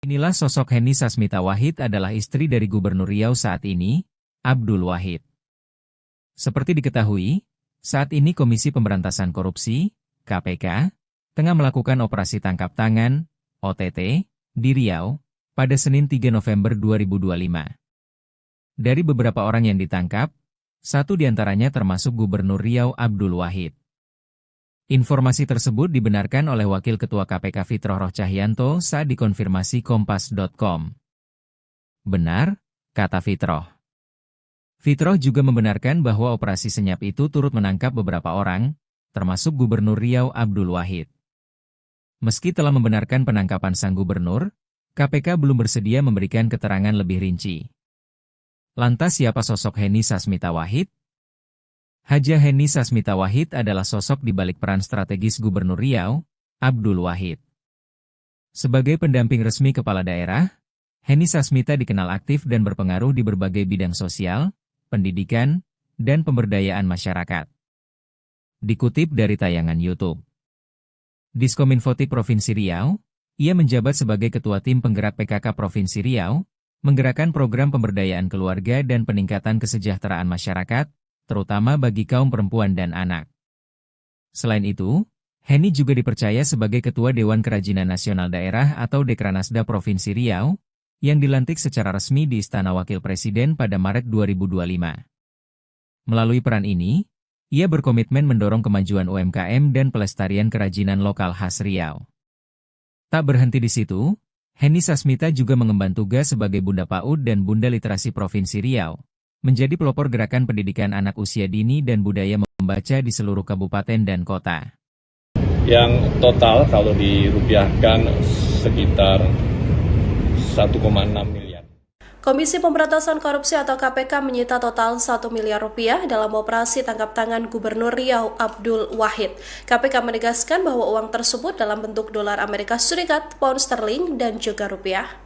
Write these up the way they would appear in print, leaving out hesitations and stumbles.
Inilah sosok Heni Sasmita Wahid adalah istri dari Gubernur Riau saat ini, Abdul Wahid. Seperti diketahui, saat ini Komisi Pemberantasan Korupsi, KPK, tengah melakukan operasi tangkap tangan, OTT, di Riau, pada Senin 3 November 2025. Dari beberapa orang yang ditangkap, satu diantaranya termasuk Gubernur Riau Abdul Wahid. Informasi tersebut dibenarkan oleh Wakil Ketua KPK Fitroh Rohcahyanto saat dikonfirmasi Kompas.com. Benar, kata Fitroh. Fitroh juga membenarkan bahwa operasi senyap itu turut menangkap beberapa orang, termasuk Gubernur Riau Abdul Wahid. Meski telah membenarkan penangkapan sang gubernur, KPK belum bersedia memberikan keterangan lebih rinci. Lantas siapa sosok Heni Sasmita Wahid? Haja Heni Sasmita Wahid adalah sosok di balik peran strategis Gubernur Riau, Abdul Wahid. Sebagai pendamping resmi kepala daerah, Heni Sasmita dikenal aktif dan berpengaruh di berbagai bidang sosial, pendidikan, dan pemberdayaan masyarakat. Dikutip dari tayangan YouTube. Diskominfotik Provinsi Riau, ia menjabat sebagai Ketua Tim Penggerak PKK Provinsi Riau, menggerakkan program pemberdayaan keluarga dan peningkatan kesejahteraan masyarakat, terutama bagi kaum perempuan dan anak. Selain itu, Heni juga dipercaya sebagai Ketua Dewan Kerajinan Nasional Daerah atau Dekranasda Provinsi Riau, yang dilantik secara resmi di Istana Wakil Presiden pada Maret 2025. Melalui peran ini, ia berkomitmen mendorong kemajuan UMKM dan pelestarian kerajinan lokal khas Riau. Tak berhenti di situ, Heni Sasmita juga mengemban tugas sebagai Bunda PAUD dan Bunda Literasi Provinsi Riau, menjadi pelopor gerakan pendidikan anak usia dini dan budaya membaca di seluruh kabupaten dan kota. Yang total kalau dirupiahkan sekitar 1,6 miliar. Komisi Pemberantasan Korupsi atau KPK menyita total 1 miliar rupiah dalam operasi tangkap tangan Gubernur Riau Abdul Wahid. KPK menegaskan bahwa uang tersebut dalam bentuk dolar Amerika Serikat, pound sterling, dan juga rupiah.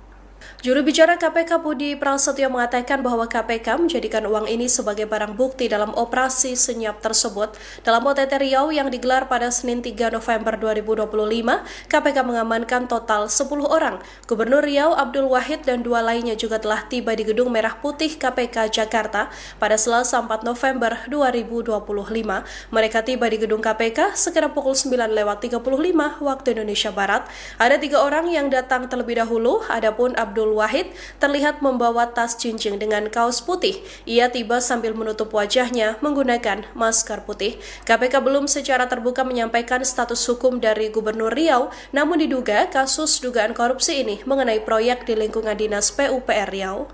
Juru bicara KPK Budi Prasetyo mengatakan bahwa KPK menjadikan uang ini sebagai barang bukti dalam operasi senyap tersebut. Dalam OTT Riau yang digelar pada Senin 3 November 2025, KPK mengamankan total 10 orang. Gubernur Riau Abdul Wahid dan 2 lainnya juga telah tiba di Gedung Merah Putih KPK Jakarta pada Selasa 4 November 2025. Mereka tiba di Gedung KPK sekitar pukul 9:35 waktu Indonesia Barat. Ada 3 orang yang datang terlebih dahulu, adapun Abdul Wahid terlihat membawa tas cincin dengan kaos putih. Ia tiba sambil menutup wajahnya menggunakan masker putih. KPK belum secara terbuka menyampaikan status hukum dari Gubernur Riau, namun diduga kasus dugaan korupsi ini mengenai proyek di lingkungan Dinas PUPR Riau.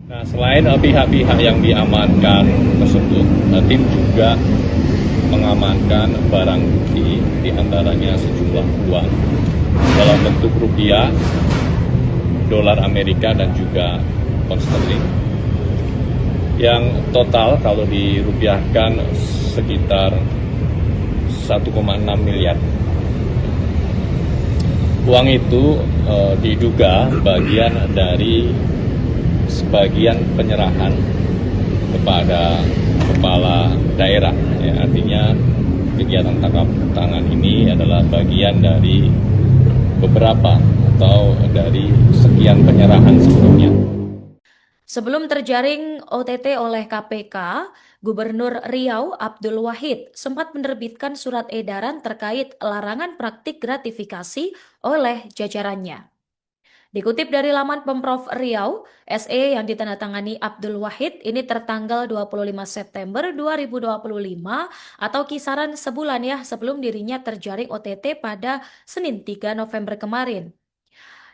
Nah, selain pihak-pihak yang diamankan tersebut, tim juga mengamankan barang bukti, diantaranya sejumlah uang dalam bentuk rupiah, dolar Amerika, dan juga pound sterling. Yang total kalau dirupiahkan sekitar 1,6 miliar. Uang itu diduga bagian dari sebagian penyerahan kepada kepala daerah. Ya, artinya kegiatan tangkap tangan ini adalah bagian dari beberapa atau dari sekian penyerahan sebelumnya. Sebelum terjaring OTT oleh KPK, Gubernur Riau Abdul Wahid sempat menerbitkan surat edaran terkait larangan praktik gratifikasi oleh jajarannya. Dikutip dari laman Pemprov Riau, SE yang ditandatangani Abdul Wahid ini tertanggal 25 September 2025 atau kisaran sebulan ya sebelum dirinya terjaring OTT pada Senin 3 November kemarin.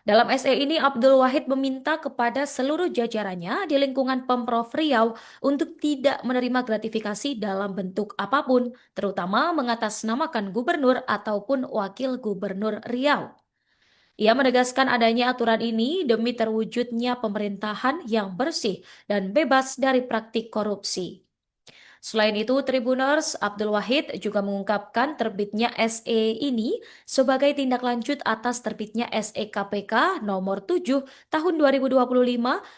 Dalam SE ini, Abdul Wahid meminta kepada seluruh jajarannya di lingkungan Pemprov Riau untuk tidak menerima gratifikasi dalam bentuk apapun, terutama mengatasnamakan gubernur ataupun wakil gubernur Riau. Ia menegaskan adanya aturan ini demi terwujudnya pemerintahan yang bersih dan bebas dari praktik korupsi. Selain itu, Tribuners Abdul Wahid juga mengungkapkan terbitnya SE ini sebagai tindak lanjut atas terbitnya SE KPK nomor 7 tahun 2025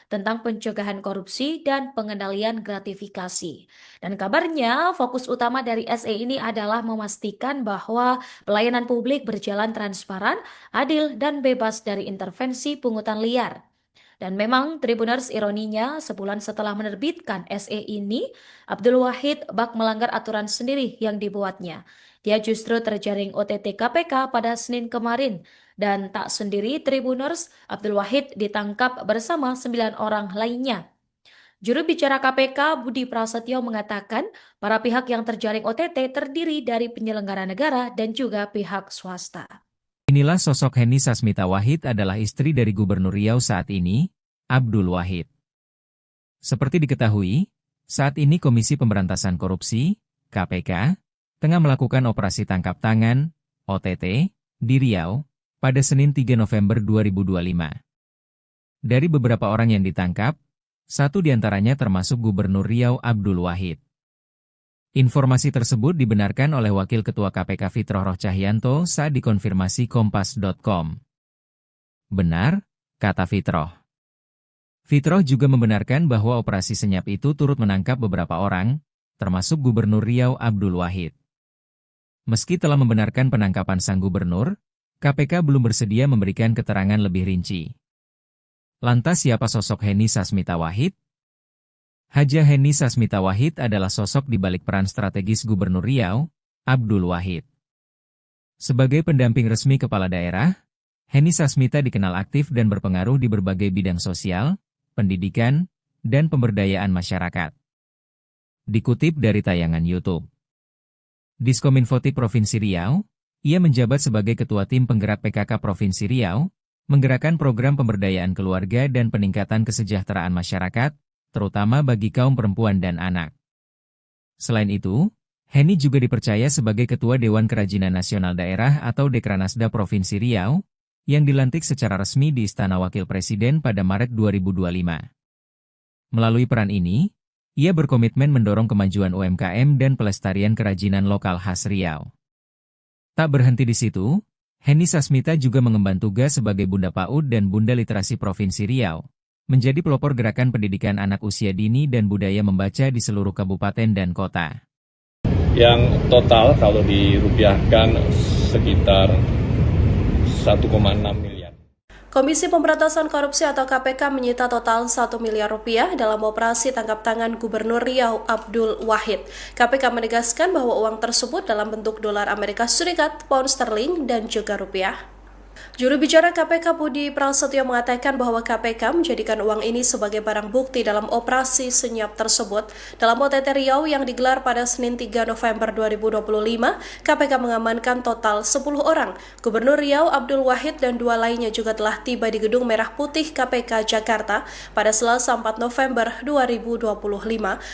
tentang pencegahan korupsi dan pengendalian gratifikasi. Dan kabarnya, fokus utama dari SE ini adalah memastikan bahwa pelayanan publik berjalan transparan, adil, dan bebas dari intervensi pungutan liar. Dan memang Tribuners ironinya sebulan setelah menerbitkan SE ini, Abdul Wahid bak melanggar aturan sendiri yang dibuatnya. Dia justru terjaring OTT KPK pada Senin kemarin. Dan tak sendiri Tribuners, Abdul Wahid ditangkap bersama 9 orang lainnya. Juru bicara KPK Budi Prasetyo mengatakan para pihak yang terjaring OTT terdiri dari penyelenggara negara dan juga pihak swasta. Inilah sosok Heni Sasmita Wahid adalah istri dari Gubernur Riau saat ini, Abdul Wahid. Seperti diketahui, saat ini Komisi Pemberantasan Korupsi, KPK, tengah melakukan operasi tangkap tangan, OTT, di Riau, pada Senin 3 November 2025. Dari beberapa orang yang ditangkap, satu diantaranya termasuk Gubernur Riau Abdul Wahid. Informasi tersebut dibenarkan oleh Wakil Ketua KPK Fitroh Roh Cahyanto saat dikonfirmasi Kompas.com. Benar, kata Fitroh. Fitroh juga membenarkan bahwa operasi senyap itu turut menangkap beberapa orang, termasuk Gubernur Riau Abdul Wahid. Meski telah membenarkan penangkapan sang gubernur, KPK belum bersedia memberikan keterangan lebih rinci. Lantas siapa sosok Heni Sasmita Wahid? Haja Heni Sasmita Wahid adalah sosok di balik peran strategis Gubernur Riau, Abdul Wahid. Sebagai pendamping resmi kepala daerah, Heni Sasmita dikenal aktif dan berpengaruh di berbagai bidang sosial, pendidikan, dan pemberdayaan masyarakat. Dikutip dari tayangan YouTube. Diskominfoti Provinsi Riau, ia menjabat sebagai Ketua Tim Penggerak PKK Provinsi Riau, menggerakkan program pemberdayaan keluarga dan peningkatan kesejahteraan masyarakat, terutama bagi kaum perempuan dan anak. Selain itu, Heni juga dipercaya sebagai Ketua Dewan Kerajinan Nasional Daerah atau Dekranasda Provinsi Riau, yang dilantik secara resmi di Istana Wakil Presiden pada Maret 2025. Melalui peran ini, ia berkomitmen mendorong kemajuan UMKM dan pelestarian kerajinan lokal khas Riau. Tak berhenti di situ, Heni Sasmita juga mengemban tugas sebagai Bunda PAUD dan Bunda Literasi Provinsi Riau, menjadi pelopor gerakan pendidikan anak usia dini dan budaya membaca di seluruh kabupaten dan kota. Yang total kalau dirupiahkan sekitar 1,6 miliar. Komisi Pemberantasan Korupsi atau KPK menyita total 1 miliar rupiah dalam operasi tangkap tangan Gubernur Riau Abdul Wahid. KPK menegaskan bahwa uang tersebut dalam bentuk dolar Amerika Serikat, pound sterling, dan juga rupiah. Juru bicara KPK Budi Prasetyo mengatakan bahwa KPK menjadikan uang ini sebagai barang bukti dalam operasi senyap tersebut. Dalam OTT Riau yang digelar pada Senin 3 November 2025, KPK mengamankan total 10 orang. Gubernur Riau Abdul Wahid dan 2 lainnya juga telah tiba di Gedung Merah Putih KPK Jakarta pada Selasa 4 November 2025.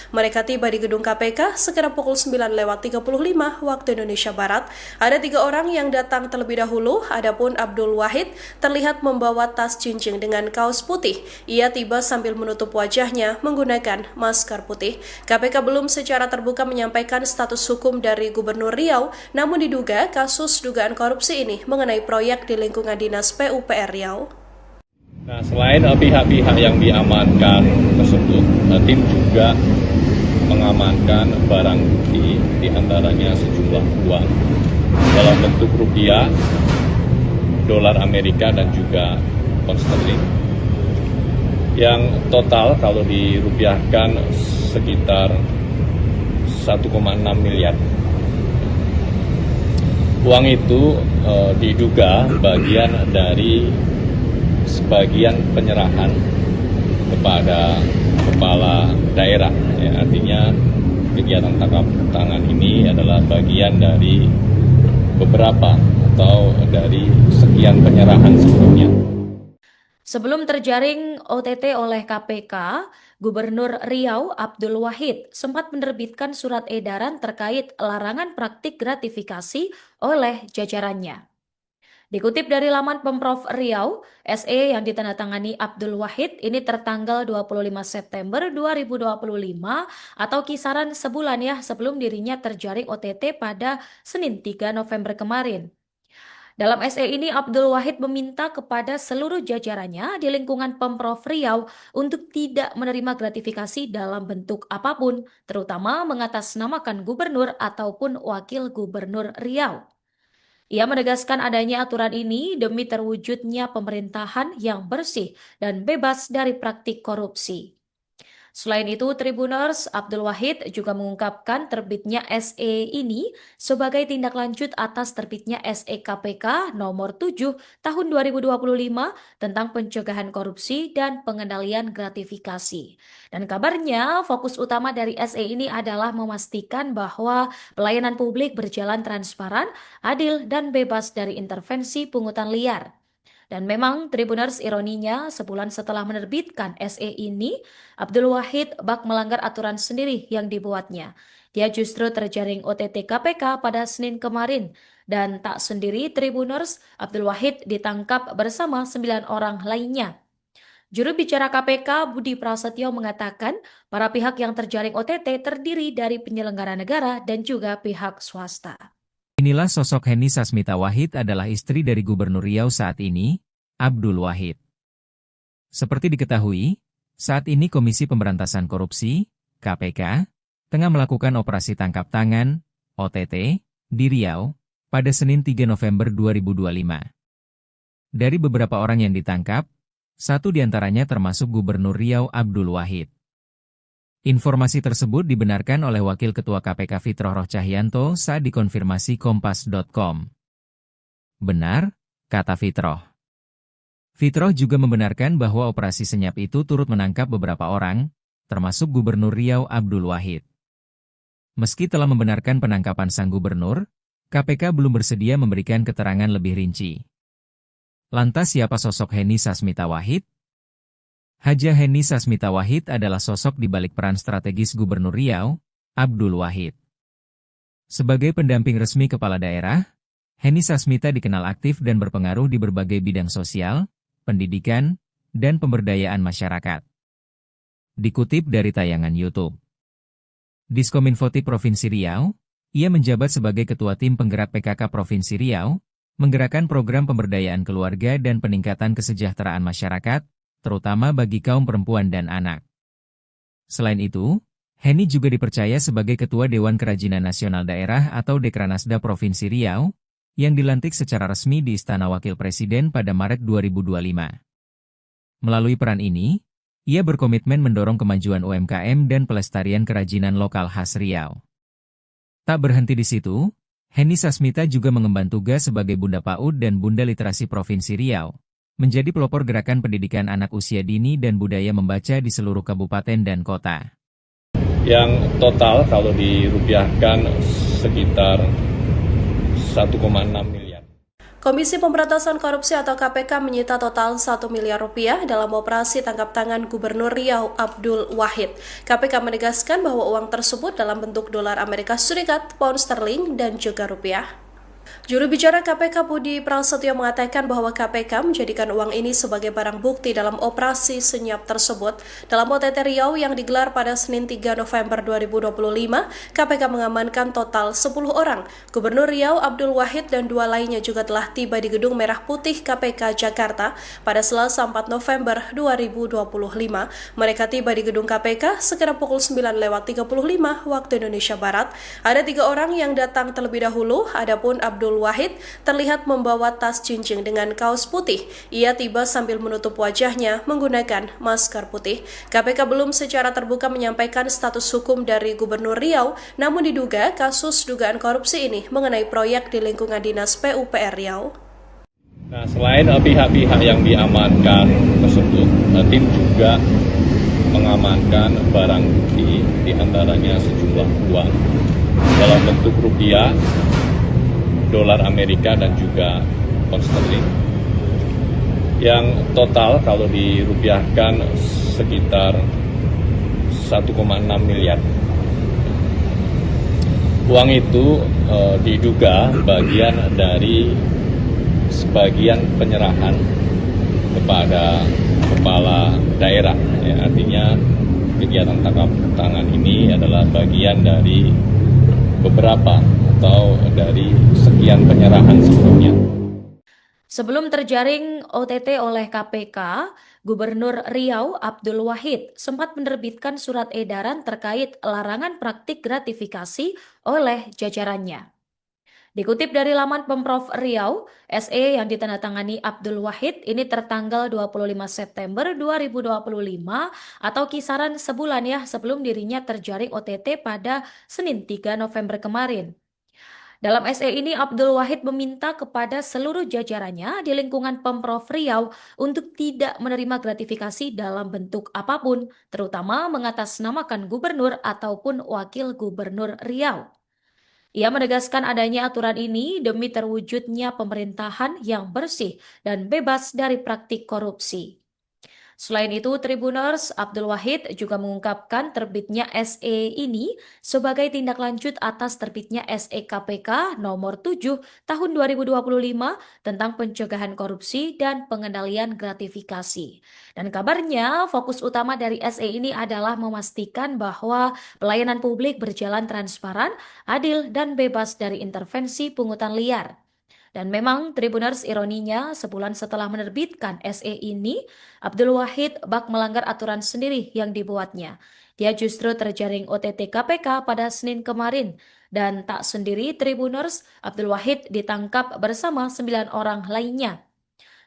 Mereka tiba di Gedung KPK sekitar pukul 9:35 waktu Indonesia Barat. Ada 3 orang yang datang terlebih dahulu, adapun Abdul Wahid terlihat membawa tas jinjing dengan kaos putih. Ia tiba sambil menutup wajahnya menggunakan masker putih. KPK belum secara terbuka menyampaikan status hukum dari Gubernur Riau, namun diduga kasus dugaan korupsi ini mengenai proyek di lingkungan Dinas PUPR Riau. Nah, selain pihak-pihak yang diamankan tersebut, tim juga mengamankan barang bukti, diantaranya sejumlah uang dalam bentuk rupiah, dolar Amerika, dan juga pound sterling. Yang total kalau dirupiahkan sekitar 1,6 miliar. Uang itu diduga bagian dari sebagian penyerahan kepada kepala daerah. Ya, artinya kegiatan tangkap tangan ini adalah bagian dari beberapa atau dari sekian penyerahan sebelumnya. Sebelum terjaring OTT oleh KPK, Gubernur Riau Abdul Wahid sempat menerbitkan surat edaran terkait larangan praktik gratifikasi oleh jajarannya. Dikutip dari laman Pemprov Riau, SE yang ditandatangani Abdul Wahid ini tertanggal 25 September 2025 atau kisaran sebulan ya sebelum dirinya terjaring OTT pada Senin 3 November kemarin. Dalam SE ini, Abdul Wahid meminta kepada seluruh jajarannya di lingkungan Pemprov Riau untuk tidak menerima gratifikasi dalam bentuk apapun, terutama mengatasnamakan gubernur ataupun wakil gubernur Riau. Ia menegaskan adanya aturan ini demi terwujudnya pemerintahan yang bersih dan bebas dari praktik korupsi. Selain itu, Tribuners Abdul Wahid juga mengungkapkan terbitnya SE ini sebagai tindak lanjut atas terbitnya SE KPK nomor 7 tahun 2025 tentang pencegahan korupsi dan pengendalian gratifikasi. Dan kabarnya fokus utama dari SE ini adalah memastikan bahwa pelayanan publik berjalan transparan, adil, dan bebas dari intervensi pungutan liar. Dan memang Tribuners ironinya sebulan setelah menerbitkan SE ini, Abdul Wahid bak melanggar aturan sendiri yang dibuatnya. Dia justru terjaring OTT KPK pada Senin kemarin. Dan tak sendiri Tribuners, Abdul Wahid ditangkap bersama 9 orang lainnya. Juru bicara KPK Budi Prasetyo mengatakan para pihak yang terjaring OTT terdiri dari penyelenggara negara dan juga pihak swasta. Inilah sosok Heni Sasmita Wahid adalah istri dari Gubernur Riau saat ini, Abdul Wahid. Seperti diketahui, saat ini Komisi Pemberantasan Korupsi, KPK, tengah melakukan operasi tangkap tangan, OTT, di Riau, pada Senin 3 November 2025. Dari beberapa orang yang ditangkap, satu diantaranya termasuk Gubernur Riau Abdul Wahid. Informasi tersebut dibenarkan oleh Wakil Ketua KPK Fitroh Roh Cahyanto saat dikonfirmasi Kompas.com. Benar, kata Fitroh. Fitroh juga membenarkan bahwa operasi senyap itu turut menangkap beberapa orang, termasuk Gubernur Riau Abdul Wahid. Meski telah membenarkan penangkapan sang gubernur, KPK belum bersedia memberikan keterangan lebih rinci. Lantas siapa sosok Heni Sasmita Wahid? Haja Heni Sasmita Wahid adalah sosok di balik peran strategis Gubernur Riau, Abdul Wahid. Sebagai pendamping resmi kepala daerah, Heni Sasmita dikenal aktif dan berpengaruh di berbagai bidang sosial, pendidikan, dan pemberdayaan masyarakat. Dikutip dari tayangan YouTube. Diskominfoti Provinsi Riau, ia menjabat sebagai Ketua Tim Penggerak PKK Provinsi Riau, menggerakkan program pemberdayaan keluarga dan peningkatan kesejahteraan masyarakat, terutama bagi kaum perempuan dan anak. Selain itu, Heni juga dipercaya sebagai Ketua Dewan Kerajinan Nasional Daerah atau Dekranasda Provinsi Riau, yang dilantik secara resmi di Istana Wakil Presiden pada Maret 2025. Melalui peran ini, ia berkomitmen mendorong kemajuan UMKM dan pelestarian kerajinan lokal khas Riau. Tak berhenti di situ, Heni Sasmita juga mengemban tugas sebagai Bunda PAUD dan Bunda Literasi Provinsi Riau, menjadi pelopor gerakan pendidikan anak usia dini dan budaya membaca di seluruh kabupaten dan kota. Yang total kalau dirupiahkan sekitar 1,6 miliar. Komisi Pemberantasan Korupsi atau KPK menyita total 1 miliar rupiah dalam operasi tangkap tangan Gubernur Riau Abdul Wahid. KPK menegaskan bahwa uang tersebut dalam bentuk dolar Amerika Serikat, pound sterling, dan juga rupiah. Juru bicara KPK Budi Prasetyo mengatakan bahwa KPK menjadikan uang ini sebagai barang bukti dalam operasi senyap tersebut. Dalam OTT Riau yang digelar pada Senin 3 November 2025, KPK mengamankan total 10 orang. Gubernur Riau Abdul Wahid dan 2 lainnya juga telah tiba di Gedung Merah Putih KPK Jakarta pada Selasa 4 November 2025. Mereka tiba di Gedung KPK sekitar pukul 9:35 waktu Indonesia Barat. Ada 3 orang yang datang terlebih dahulu, adapun Abdul Wahid terlihat membawa tas jinjing dengan kaos putih. Ia tiba sambil menutup wajahnya menggunakan masker putih. KPK belum secara terbuka menyampaikan status hukum dari Gubernur Riau, namun diduga kasus dugaan korupsi ini mengenai proyek di lingkungan Dinas PUPR Riau. Nah, selain pihak-pihak yang diamankan tersebut, tim juga mengamankan barang bukti, diantaranya sejumlah uang dalam bentuk rupiah, dolar Amerika, dan juga pound sterling. Yang total kalau dirupiahkan sekitar 1,6 miliar. Uang itu diduga bagian dari sebagian penyerahan kepada kepala daerah. Ya, artinya kegiatan tangkap tangan ini adalah bagian dari beberapa atau dari sekian penyerahan sebelumnya. Sebelum terjaring OTT oleh KPK, Gubernur Riau Abdul Wahid sempat menerbitkan surat edaran terkait larangan praktik gratifikasi oleh jajarannya. Dikutip dari laman Pemprov Riau, SE yang ditandatangani Abdul Wahid ini tertanggal 25 September 2025 atau kisaran sebulan ya sebelum dirinya terjaring OTT pada Senin 3 November kemarin. Dalam SE ini, Abdul Wahid meminta kepada seluruh jajarannya di lingkungan Pemprov Riau untuk tidak menerima gratifikasi dalam bentuk apapun, terutama mengatasnamakan gubernur ataupun wakil gubernur Riau. Ia menegaskan adanya aturan ini demi terwujudnya pemerintahan yang bersih dan bebas dari praktik korupsi. Selain itu, Tribuners Abdul Wahid juga mengungkapkan terbitnya SE ini sebagai tindak lanjut atas terbitnya SE KPK nomor 7 tahun 2025 tentang pencegahan korupsi dan pengendalian gratifikasi. Dan kabarnya fokus utama dari SE ini adalah memastikan bahwa pelayanan publik berjalan transparan, adil, dan bebas dari intervensi pungutan liar. Dan memang Tribuners ironinya sebulan setelah menerbitkan SE ini, Abdul Wahid bak melanggar aturan sendiri yang dibuatnya. Dia justru terjaring OTT KPK pada Senin kemarin. Dan tak sendiri Tribuners, Abdul Wahid ditangkap bersama 9 orang lainnya.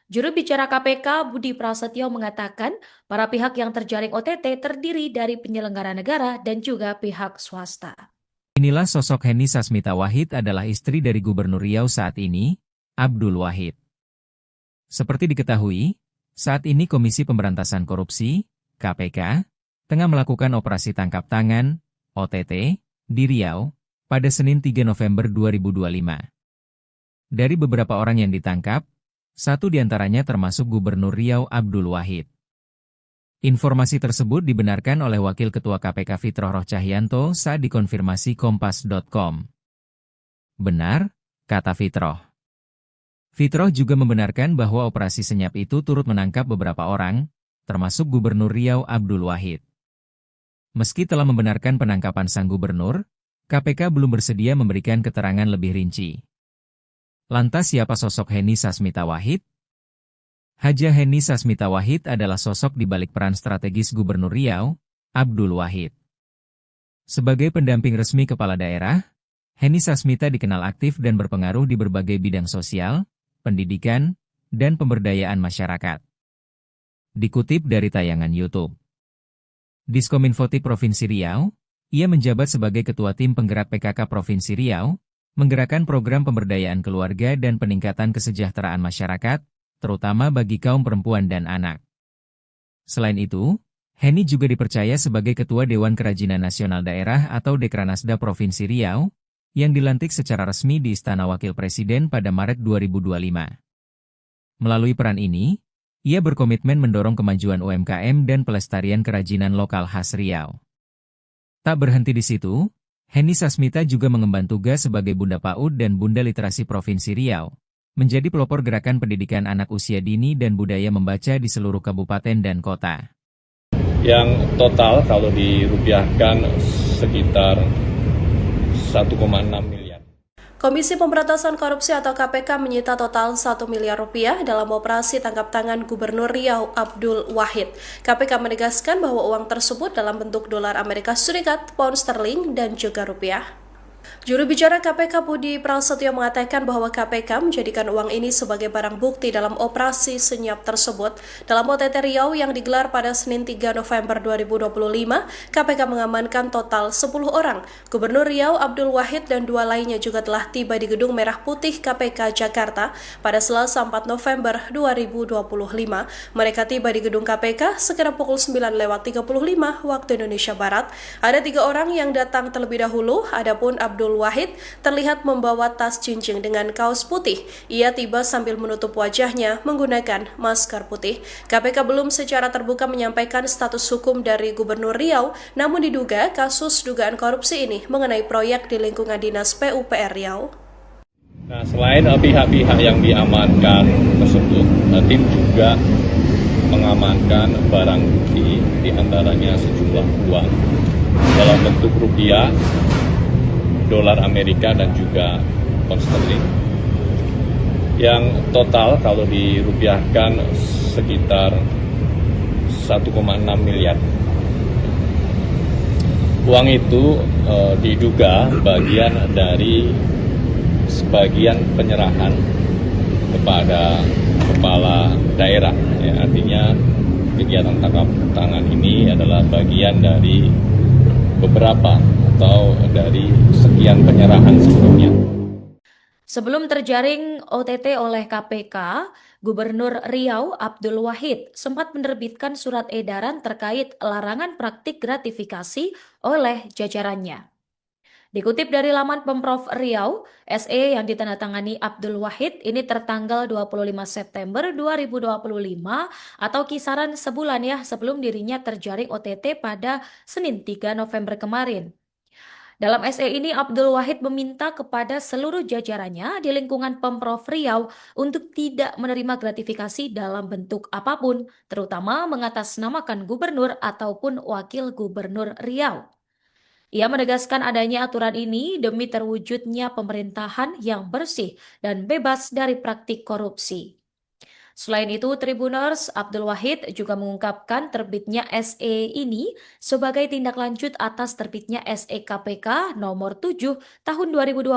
Juru bicara KPK Budi Prasetyo mengatakan para pihak yang terjaring OTT terdiri dari penyelenggara negara dan juga pihak swasta. Inilah sosok Heni Sasmita Wahid adalah istri dari Gubernur Riau saat ini, Abdul Wahid. Seperti diketahui, saat ini Komisi Pemberantasan Korupsi, KPK, tengah melakukan operasi tangkap tangan, OTT, di Riau, pada Senin 3 November 2025. Dari beberapa orang yang ditangkap, satu diantaranya termasuk Gubernur Riau Abdul Wahid. Informasi tersebut dibenarkan oleh Wakil Ketua KPK Fitroh Rohcahyanto saat dikonfirmasi Kompas.com. Benar, kata Fitroh. Fitroh juga membenarkan bahwa operasi senyap itu turut menangkap beberapa orang, termasuk Gubernur Riau Abdul Wahid. Meski telah membenarkan penangkapan sang gubernur, KPK belum bersedia memberikan keterangan lebih rinci. Lantas siapa sosok Heni Sasmita Wahid? Haja Heni Sasmita Wahid adalah sosok di balik peran strategis Gubernur Riau, Abdul Wahid. Sebagai pendamping resmi kepala daerah, Heni Sasmita dikenal aktif dan berpengaruh di berbagai bidang sosial, pendidikan, dan pemberdayaan masyarakat. Dikutip dari tayangan YouTube. Diskominfoti Provinsi Riau, ia menjabat sebagai Ketua Tim Penggerak PKK Provinsi Riau, menggerakkan program pemberdayaan keluarga dan peningkatan kesejahteraan masyarakat, terutama bagi kaum perempuan dan anak. Selain itu, Heni juga dipercaya sebagai Ketua Dewan Kerajinan Nasional Daerah atau Dekranasda Provinsi Riau, yang dilantik secara resmi di Istana Wakil Presiden pada Maret 2025. Melalui peran ini, ia berkomitmen mendorong kemajuan UMKM dan pelestarian kerajinan lokal khas Riau. Tak berhenti di situ, Heni Sasmita juga mengemban tugas sebagai Bunda PAUD dan Bunda Literasi Provinsi Riau, menjadi pelopor gerakan pendidikan anak usia dini dan budaya membaca di seluruh kabupaten dan kota. Yang total kalau dirupiahkan sekitar 1,6 miliar. Komisi Pemberantasan Korupsi atau KPK menyita total 1 miliar rupiah dalam operasi tangkap tangan Gubernur Riau Abdul Wahid. KPK menegaskan bahwa uang tersebut dalam bentuk dolar Amerika Serikat, pound sterling, dan juga rupiah. Juru bicara KPK Budi Prasetyo mengatakan bahwa KPK menjadikan uang ini sebagai barang bukti dalam operasi senyap tersebut. Dalam OTT Riau yang digelar pada Senin 3 November 2025, KPK mengamankan total 10 orang. Gubernur Riau Abdul Wahid dan 2 lainnya juga telah tiba di Gedung Merah Putih KPK Jakarta pada Selasa 4 November 2025. Mereka tiba di Gedung KPK sekitar pukul 9:35 waktu Indonesia Barat. Ada 3 orang yang datang terlebih dahulu, adapun Abdul Wahid terlihat membawa tas jinjing dengan kaos putih. Ia tiba sambil menutup wajahnya menggunakan masker putih. KPK belum secara terbuka menyampaikan status hukum dari Gubernur Riau, namun diduga kasus dugaan korupsi ini mengenai proyek di lingkungan Dinas PUPR Riau. Nah, selain pihak-pihak yang diamankan tersebut, tim juga mengamankan barang bukti, diantaranya sejumlah uang dalam bentuk rupiah, dolar Amerika, dan juga pound sterling, yang total kalau dirupiahkan sekitar 1,6 miliar. Uang itu diduga bagian dari sebagian penyerahan kepada kepala daerah. Ya, artinya kegiatan tangkap tangan ini adalah bagian dari beberapa atau dari sekian penyerahan sebelumnya. Sebelum terjaring OTT oleh KPK, Gubernur Riau Abdul Wahid sempat menerbitkan surat edaran terkait larangan praktik gratifikasi oleh jajarannya. Dikutip dari laman Pemprov Riau, SE yang ditandatangani Abdul Wahid ini tertanggal 25 September 2025 atau kisaran sebulan ya sebelum dirinya terjaring OTT pada Senin 3 November kemarin. Dalam SE ini, Abdul Wahid meminta kepada seluruh jajarannya di lingkungan Pemprov Riau untuk tidak menerima gratifikasi dalam bentuk apapun, terutama mengatasnamakan gubernur ataupun wakil gubernur Riau. Ia menegaskan adanya aturan ini demi terwujudnya pemerintahan yang bersih dan bebas dari praktik korupsi. Selain itu, Tribuners Abdul Wahid juga mengungkapkan terbitnya SE ini sebagai tindak lanjut atas terbitnya SE KPK nomor 7 tahun 2025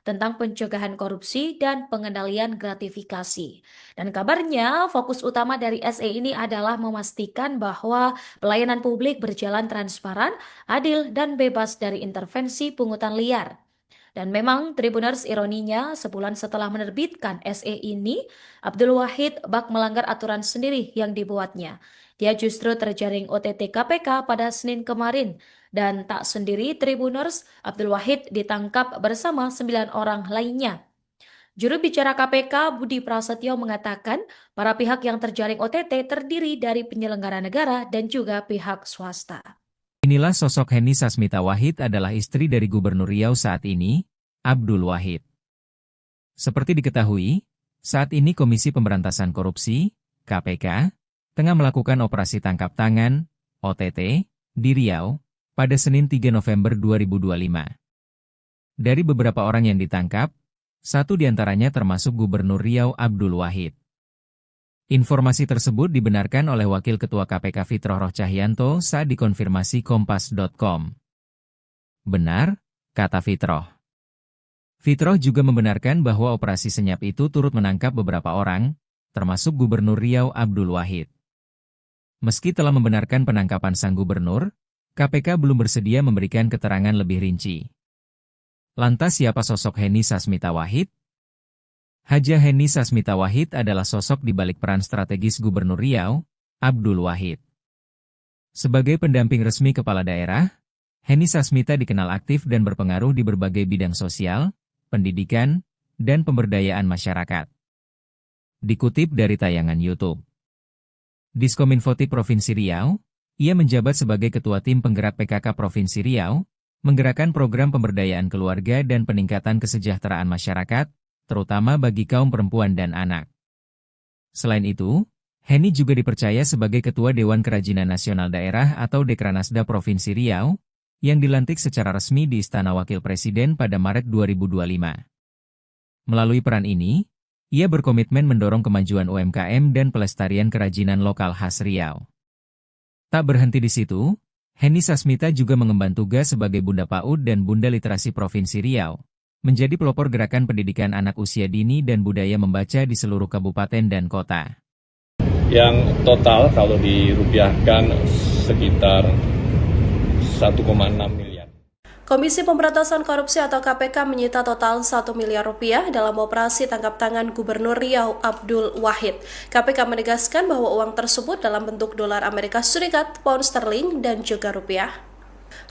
tentang pencegahan korupsi dan pengendalian gratifikasi. Dan kabarnya fokus utama dari SE ini adalah memastikan bahwa pelayanan publik berjalan transparan, adil, dan bebas dari intervensi pungutan liar. Dan memang Tribuners ironinya sebulan setelah menerbitkan SE ini, Abdul Wahid bak melanggar aturan sendiri yang dibuatnya. Dia justru terjaring OTT KPK pada Senin kemarin. Dan tak sendiri Tribuners, Abdul Wahid ditangkap bersama 9 orang lainnya. Juru bicara KPK Budi Prasetyo mengatakan para pihak yang terjaring OTT terdiri dari penyelenggara negara dan juga pihak swasta. Inilah sosok Heni Sasmita Wahid adalah istri dari Gubernur Riau saat ini, Abdul Wahid. Seperti diketahui, saat ini Komisi Pemberantasan Korupsi, KPK, tengah melakukan operasi tangkap tangan, OTT, di Riau, pada Senin 3 November 2025. Dari beberapa orang yang ditangkap, satu diantaranya termasuk Gubernur Riau Abdul Wahid. Informasi tersebut dibenarkan oleh Wakil Ketua KPK Fitroh Roh Cahyanto saat dikonfirmasi Kompas.com. Benar, kata Fitroh. Fitroh juga membenarkan bahwa operasi senyap itu turut menangkap beberapa orang, termasuk Gubernur Riau Abdul Wahid. Meski telah membenarkan penangkapan sang gubernur, KPK belum bersedia memberikan keterangan lebih rinci. Lantas siapa sosok Heni Sasmita Wahid? Haja Heni Sasmita Wahid adalah sosok di balik peran strategis Gubernur Riau, Abdul Wahid. Sebagai pendamping resmi kepala daerah, Heni Sasmita dikenal aktif dan berpengaruh di berbagai bidang sosial, pendidikan, dan pemberdayaan masyarakat. Dikutip dari tayangan YouTube. Diskominfoti Provinsi Riau, ia menjabat sebagai Ketua Tim Penggerak PKK Provinsi Riau, menggerakkan program pemberdayaan keluarga dan peningkatan kesejahteraan masyarakat, terutama bagi kaum perempuan dan anak. Selain itu, Heni juga dipercaya sebagai Ketua Dewan Kerajinan Nasional Daerah atau Dekranasda Provinsi Riau, yang dilantik secara resmi di Istana Wakil Presiden pada Maret 2025. Melalui peran ini, ia berkomitmen mendorong kemajuan UMKM dan pelestarian kerajinan lokal khas Riau. Tak berhenti di situ, Heni Sasmita juga mengemban tugas sebagai Bunda PAUD dan Bunda Literasi Provinsi Riau, menjadi pelopor gerakan pendidikan anak usia dini dan budaya membaca di seluruh kabupaten dan kota. Yang total kalau dirupiahkan sekitar 1,6 miliar. Komisi Pemberantasan Korupsi atau KPK menyita total 1 miliar rupiah dalam operasi tangkap tangan Gubernur Riau Abdul Wahid. KPK menegaskan bahwa uang tersebut dalam bentuk dolar Amerika Serikat, pound sterling, dan juga rupiah.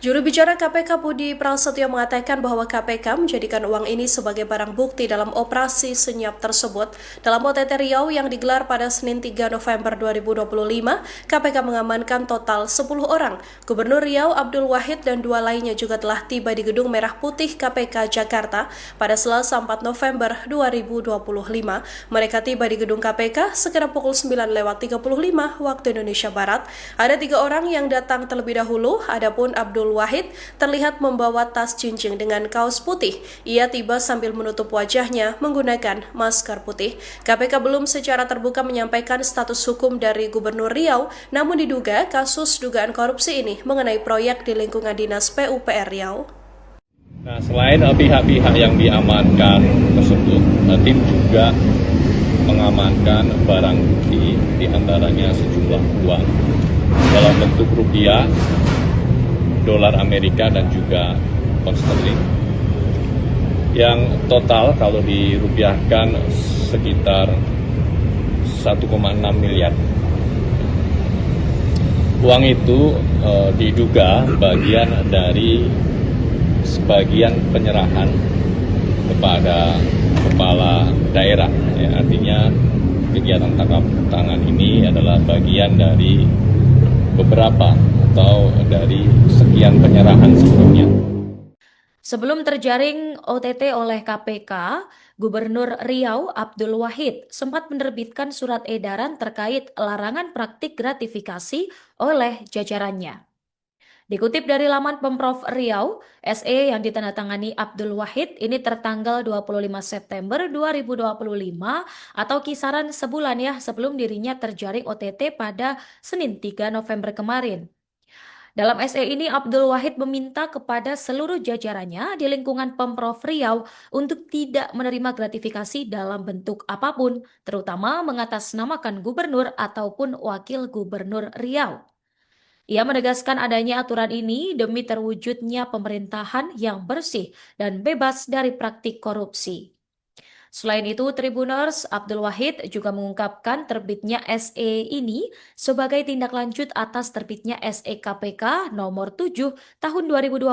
Juru bicara KPK Budi Prasetyo mengatakan bahwa KPK menjadikan uang ini sebagai barang bukti dalam operasi senyap tersebut. Dalam OTT Riau yang digelar pada Senin 3 November 2025, KPK mengamankan total 10 orang. Gubernur Riau Abdul Wahid dan 2 lainnya juga telah tiba di Gedung Merah Putih KPK Jakarta pada Selasa 4 November 2025. Mereka tiba di Gedung KPK sekitar pukul 9:35 waktu Indonesia Barat. Ada 3 orang yang datang terlebih dahulu, adapun Abdul Wahid terlihat membawa tas jinjing dengan kaos putih. Ia tiba sambil menutup wajahnya menggunakan masker putih. KPK belum secara terbuka menyampaikan status hukum dari Gubernur Riau, namun diduga kasus dugaan korupsi ini mengenai proyek di lingkungan Dinas PUPR Riau. Nah, selain pihak-pihak yang diamankan tersebut, tim juga mengamankan barang bukti, diantaranya sejumlah uang dalam bentuk rupiah, dolar Amerika dan juga pound sterling yang total kalau dirupiahkan sekitar 1,6 miliar. Uang itu diduga bagian dari sebagian penyerahan kepada kepala daerah. Ya, artinya kegiatan tangkap tangan ini adalah bagian dari beberapa atau dari sekian penyerahan sebelumnya. Sebelum terjaring OTT oleh KPK, Gubernur Riau Abdul Wahid sempat menerbitkan surat edaran terkait larangan praktik gratifikasi oleh jajarannya. Dikutip dari laman Pemprov Riau, SE yang ditandatangani Abdul Wahid ini tertanggal 25 September 2025 atau kisaran sebulan ya sebelum dirinya terjaring OTT pada Senin 3 November kemarin. Dalam SE ini, Abdul Wahid meminta kepada seluruh jajarannya di lingkungan Pemprov Riau untuk tidak menerima gratifikasi dalam bentuk apapun, terutama mengatasnamakan gubernur ataupun wakil gubernur Riau. Ia menegaskan adanya aturan ini demi terwujudnya pemerintahan yang bersih dan bebas dari praktik korupsi. Selain itu, Tribuners Abdul Wahid juga mengungkapkan terbitnya SE ini sebagai tindak lanjut atas terbitnya SE KPK nomor 7 tahun 2025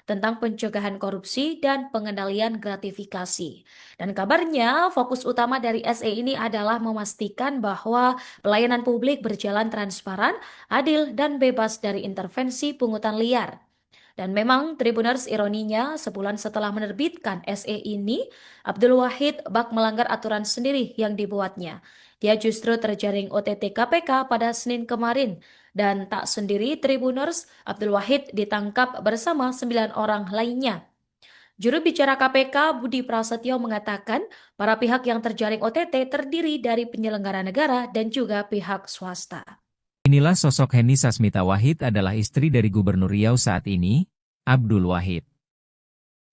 tentang pencegahan korupsi dan pengendalian gratifikasi. Dan kabarnya fokus utama dari SE ini adalah memastikan bahwa pelayanan publik berjalan transparan, adil, dan bebas dari intervensi pungutan liar. Dan memang Tribuners ironinya sebulan setelah menerbitkan SE ini, Abdul Wahid bak melanggar aturan sendiri yang dibuatnya. Dia justru terjaring OTT KPK pada Senin kemarin. Dan tak sendiri Tribuners, Abdul Wahid ditangkap bersama 9 orang lainnya. Juru bicara KPK Budi Prasetyo mengatakan para pihak yang terjaring OTT terdiri dari penyelenggara negara dan juga pihak swasta. Inilah sosok Heni Sasmita Wahid adalah istri dari Gubernur Riau saat ini, Abdul Wahid.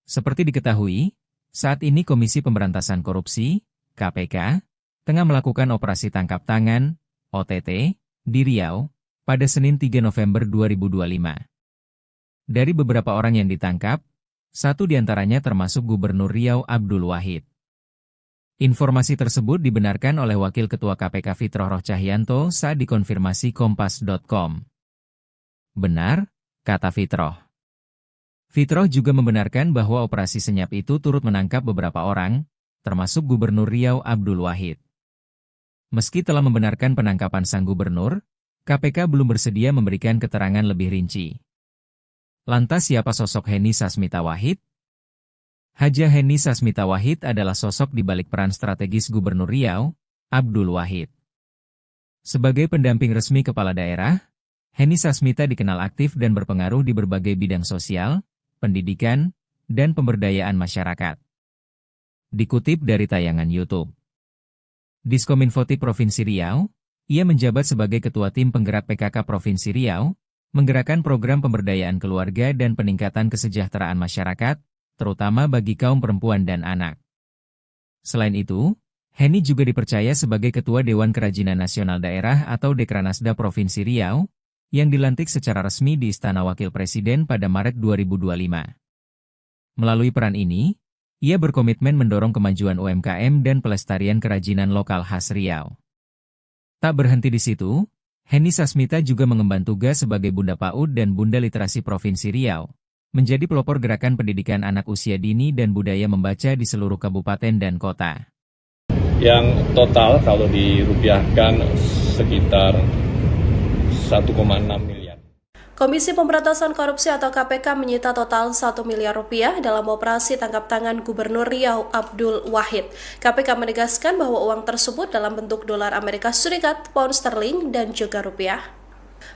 Seperti diketahui, saat ini Komisi Pemberantasan Korupsi, KPK, tengah melakukan operasi tangkap tangan, OTT, di Riau, pada Senin 3 November 2025. Dari beberapa orang yang ditangkap, satu diantaranya termasuk Gubernur Riau Abdul Wahid. Informasi tersebut dibenarkan oleh Wakil Ketua KPK Fitroh Rohcahyanto saat dikonfirmasi Kompas.com. Benar, kata Fitroh. Fitroh juga membenarkan bahwa operasi senyap itu turut menangkap beberapa orang, termasuk Gubernur Riau Abdul Wahid. Meski telah membenarkan penangkapan sang gubernur, KPK belum bersedia memberikan keterangan lebih rinci. Lantas siapa sosok Heni Sasmita Wahid? Haja Heni Sasmita Wahid adalah sosok di balik peran strategis Gubernur Riau, Abdul Wahid. Sebagai pendamping resmi kepala daerah, Heni Sasmita dikenal aktif dan berpengaruh di berbagai bidang sosial, pendidikan, dan pemberdayaan masyarakat. Dikutip dari tayangan YouTube. Diskominfoti Provinsi Riau, ia menjabat sebagai Ketua Tim Penggerak PKK Provinsi Riau, menggerakkan program pemberdayaan keluarga dan peningkatan kesejahteraan masyarakat, terutama bagi kaum perempuan dan anak. Selain itu, Heni juga dipercaya sebagai Ketua Dewan Kerajinan Nasional Daerah atau Dekranasda Provinsi Riau, yang dilantik secara resmi di Istana Wakil Presiden pada Maret 2025. Melalui peran ini, ia berkomitmen mendorong kemajuan UMKM dan pelestarian kerajinan lokal khas Riau. Tak berhenti di situ, Heni Sasmita juga mengemban tugas sebagai Bunda PAUD dan Bunda Literasi Provinsi Riau, menjadi pelopor gerakan pendidikan anak usia dini dan budaya membaca di seluruh kabupaten dan kota. Yang total kalau dirupiahkan sekitar 1,6 miliar. Komisi Pemberantasan Korupsi atau KPK menyita total 1 miliar rupiah dalam operasi tangkap tangan Gubernur Riau Abdul Wahid. KPK menegaskan bahwa uang tersebut dalam bentuk dolar Amerika Serikat, pound sterling, dan juga rupiah.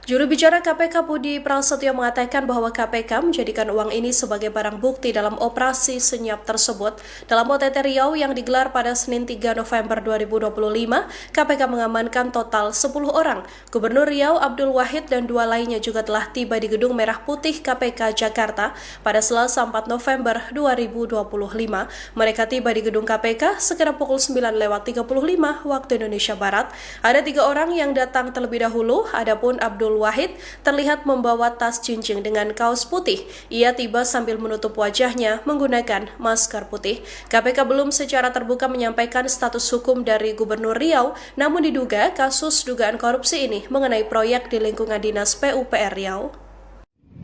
Juru bicara KPK Budi Prasetyo mengatakan bahwa KPK menjadikan uang ini sebagai barang bukti dalam operasi senyap tersebut. Dalam OTT Riau yang digelar pada Senin 3 November 2025, KPK mengamankan total 10 orang. Gubernur Riau Abdul Wahid dan 2 lainnya juga telah tiba di Gedung Merah Putih KPK Jakarta pada Selasa 4 November 2025. Mereka tiba di Gedung KPK sekitar pukul 9:35 waktu Indonesia Barat. Ada 3 orang yang datang terlebih dahulu, adapun Abdul Wahid terlihat membawa tas jinjing dengan kaos putih. Ia tiba sambil menutup wajahnya menggunakan masker putih. KPK belum secara terbuka menyampaikan status hukum dari Gubernur Riau, namun diduga kasus dugaan korupsi ini mengenai proyek di lingkungan Dinas PUPR Riau.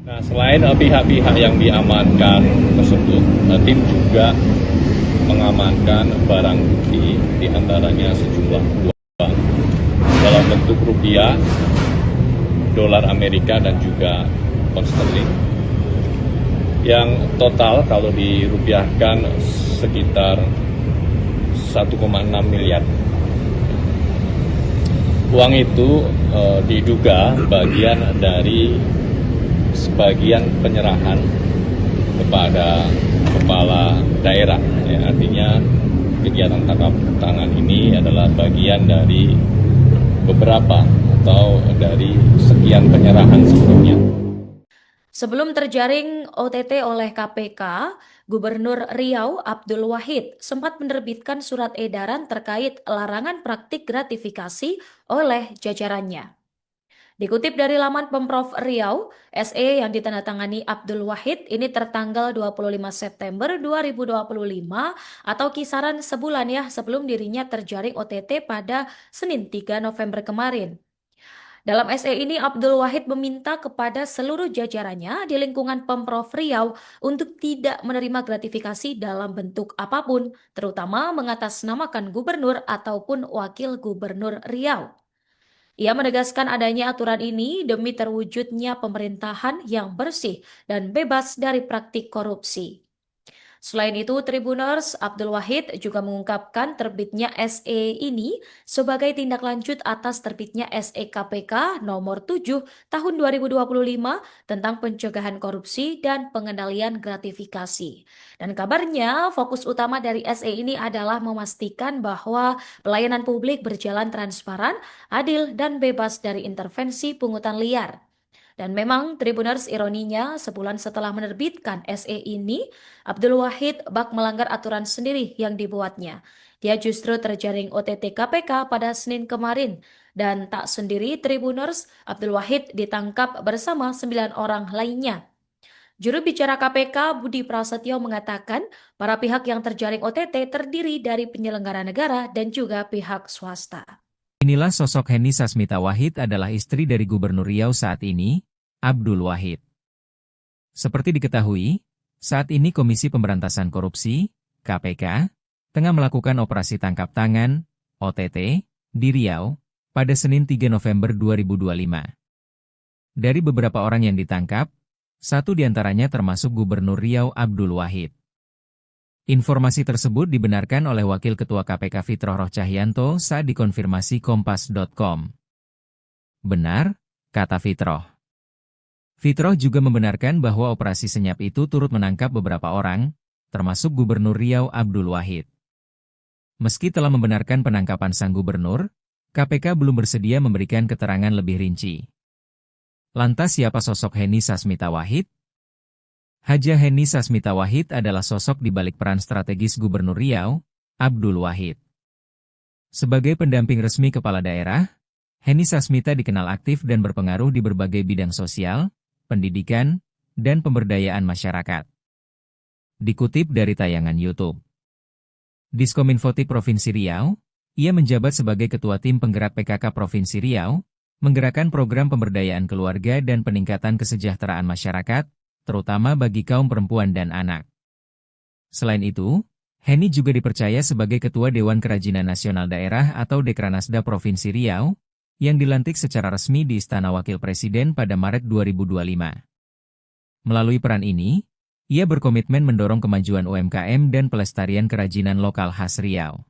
Nah, selain pihak-pihak yang diamankan tersebut, tim juga mengamankan barang bukti, diantaranya sejumlah uang dalam bentuk rupiah, dolar Amerika, dan juga pound sterling. Yang total kalau dirupiahkan sekitar 1,6 miliar. Uang itu diduga bagian dari sebagian penyerahan kepada kepala daerah. Ya, artinya kegiatan tangkap tangan ini adalah bagian dari beberapa atau dari sekian penyerahan sebelumnya. Sebelum terjaring OTT oleh KPK, Gubernur Riau Abdul Wahid sempat menerbitkan surat edaran terkait larangan praktik gratifikasi oleh jajarannya. Dikutip dari laman Pemprov Riau, SE yang ditandatangani Abdul Wahid ini tertanggal 25 September 2025 atau kisaran sebulan ya sebelum dirinya terjaring OTT pada Senin 3 November kemarin. Dalam SE ini, Abdul Wahid meminta kepada seluruh jajarannya di lingkungan Pemprov Riau untuk tidak menerima gratifikasi dalam bentuk apapun, terutama mengatasnamakan gubernur ataupun wakil gubernur Riau. Ia menegaskan adanya aturan ini demi terwujudnya pemerintahan yang bersih dan bebas dari praktik korupsi. Selain itu, Tribuners Abdul Wahid juga mengungkapkan terbitnya SE ini sebagai tindak lanjut atas terbitnya SE KPK nomor 7 tahun 2025 tentang pencegahan korupsi dan pengendalian gratifikasi. Dan kabarnya fokus utama dari SE ini adalah memastikan bahwa pelayanan publik berjalan transparan, adil, dan bebas dari intervensi pungutan liar. Dan memang Tribuners ironinya sebulan setelah menerbitkan SE ini, Abdul Wahid bak melanggar aturan sendiri yang dibuatnya. Dia justru terjaring OTT KPK pada Senin kemarin. Dan tak sendiri Tribuners, Abdul Wahid ditangkap bersama 9 orang lainnya. Juru bicara KPK Budi Prasetyo mengatakan para pihak yang terjaring OTT terdiri dari penyelenggara negara dan juga pihak swasta. Inilah sosok Heni Sasmita Wahid adalah istri dari Gubernur Riau saat ini, Abdul Wahid. Seperti diketahui, saat ini Komisi Pemberantasan Korupsi, KPK, tengah melakukan operasi tangkap tangan, OTT, di Riau, pada Senin 3 November 2025. Dari beberapa orang yang ditangkap, satu diantaranya termasuk Gubernur Riau Abdul Wahid. Informasi tersebut dibenarkan oleh Wakil Ketua KPK Fitroh Rohcahyanto saat dikonfirmasi Kompas.com. Benar, kata Fitroh. Fitroh juga membenarkan bahwa operasi senyap itu turut menangkap beberapa orang, termasuk Gubernur Riau Abdul Wahid. Meski telah membenarkan penangkapan sang gubernur, KPK belum bersedia memberikan keterangan lebih rinci. Lantas siapa sosok Heni Sasmita Wahid? Haja Heni Sasmita Wahid adalah sosok di balik peran strategis Gubernur Riau, Abdul Wahid. Sebagai pendamping resmi kepala daerah, Heni Sasmita dikenal aktif dan berpengaruh di berbagai bidang sosial, pendidikan, dan pemberdayaan masyarakat. Dikutip dari tayangan YouTube. Diskominfo Provinsi Riau, ia menjabat sebagai Ketua Tim Penggerak PKK Provinsi Riau, menggerakkan program pemberdayaan keluarga dan peningkatan kesejahteraan masyarakat, terutama bagi kaum perempuan dan anak. Selain itu, Henny juga dipercaya sebagai Ketua Dewan Kerajinan Nasional Daerah atau Dekranasda Provinsi Riau, yang dilantik secara resmi di Istana Wakil Presiden pada Maret 2025. Melalui peran ini, ia berkomitmen mendorong kemajuan UMKM dan pelestarian kerajinan lokal khas Riau.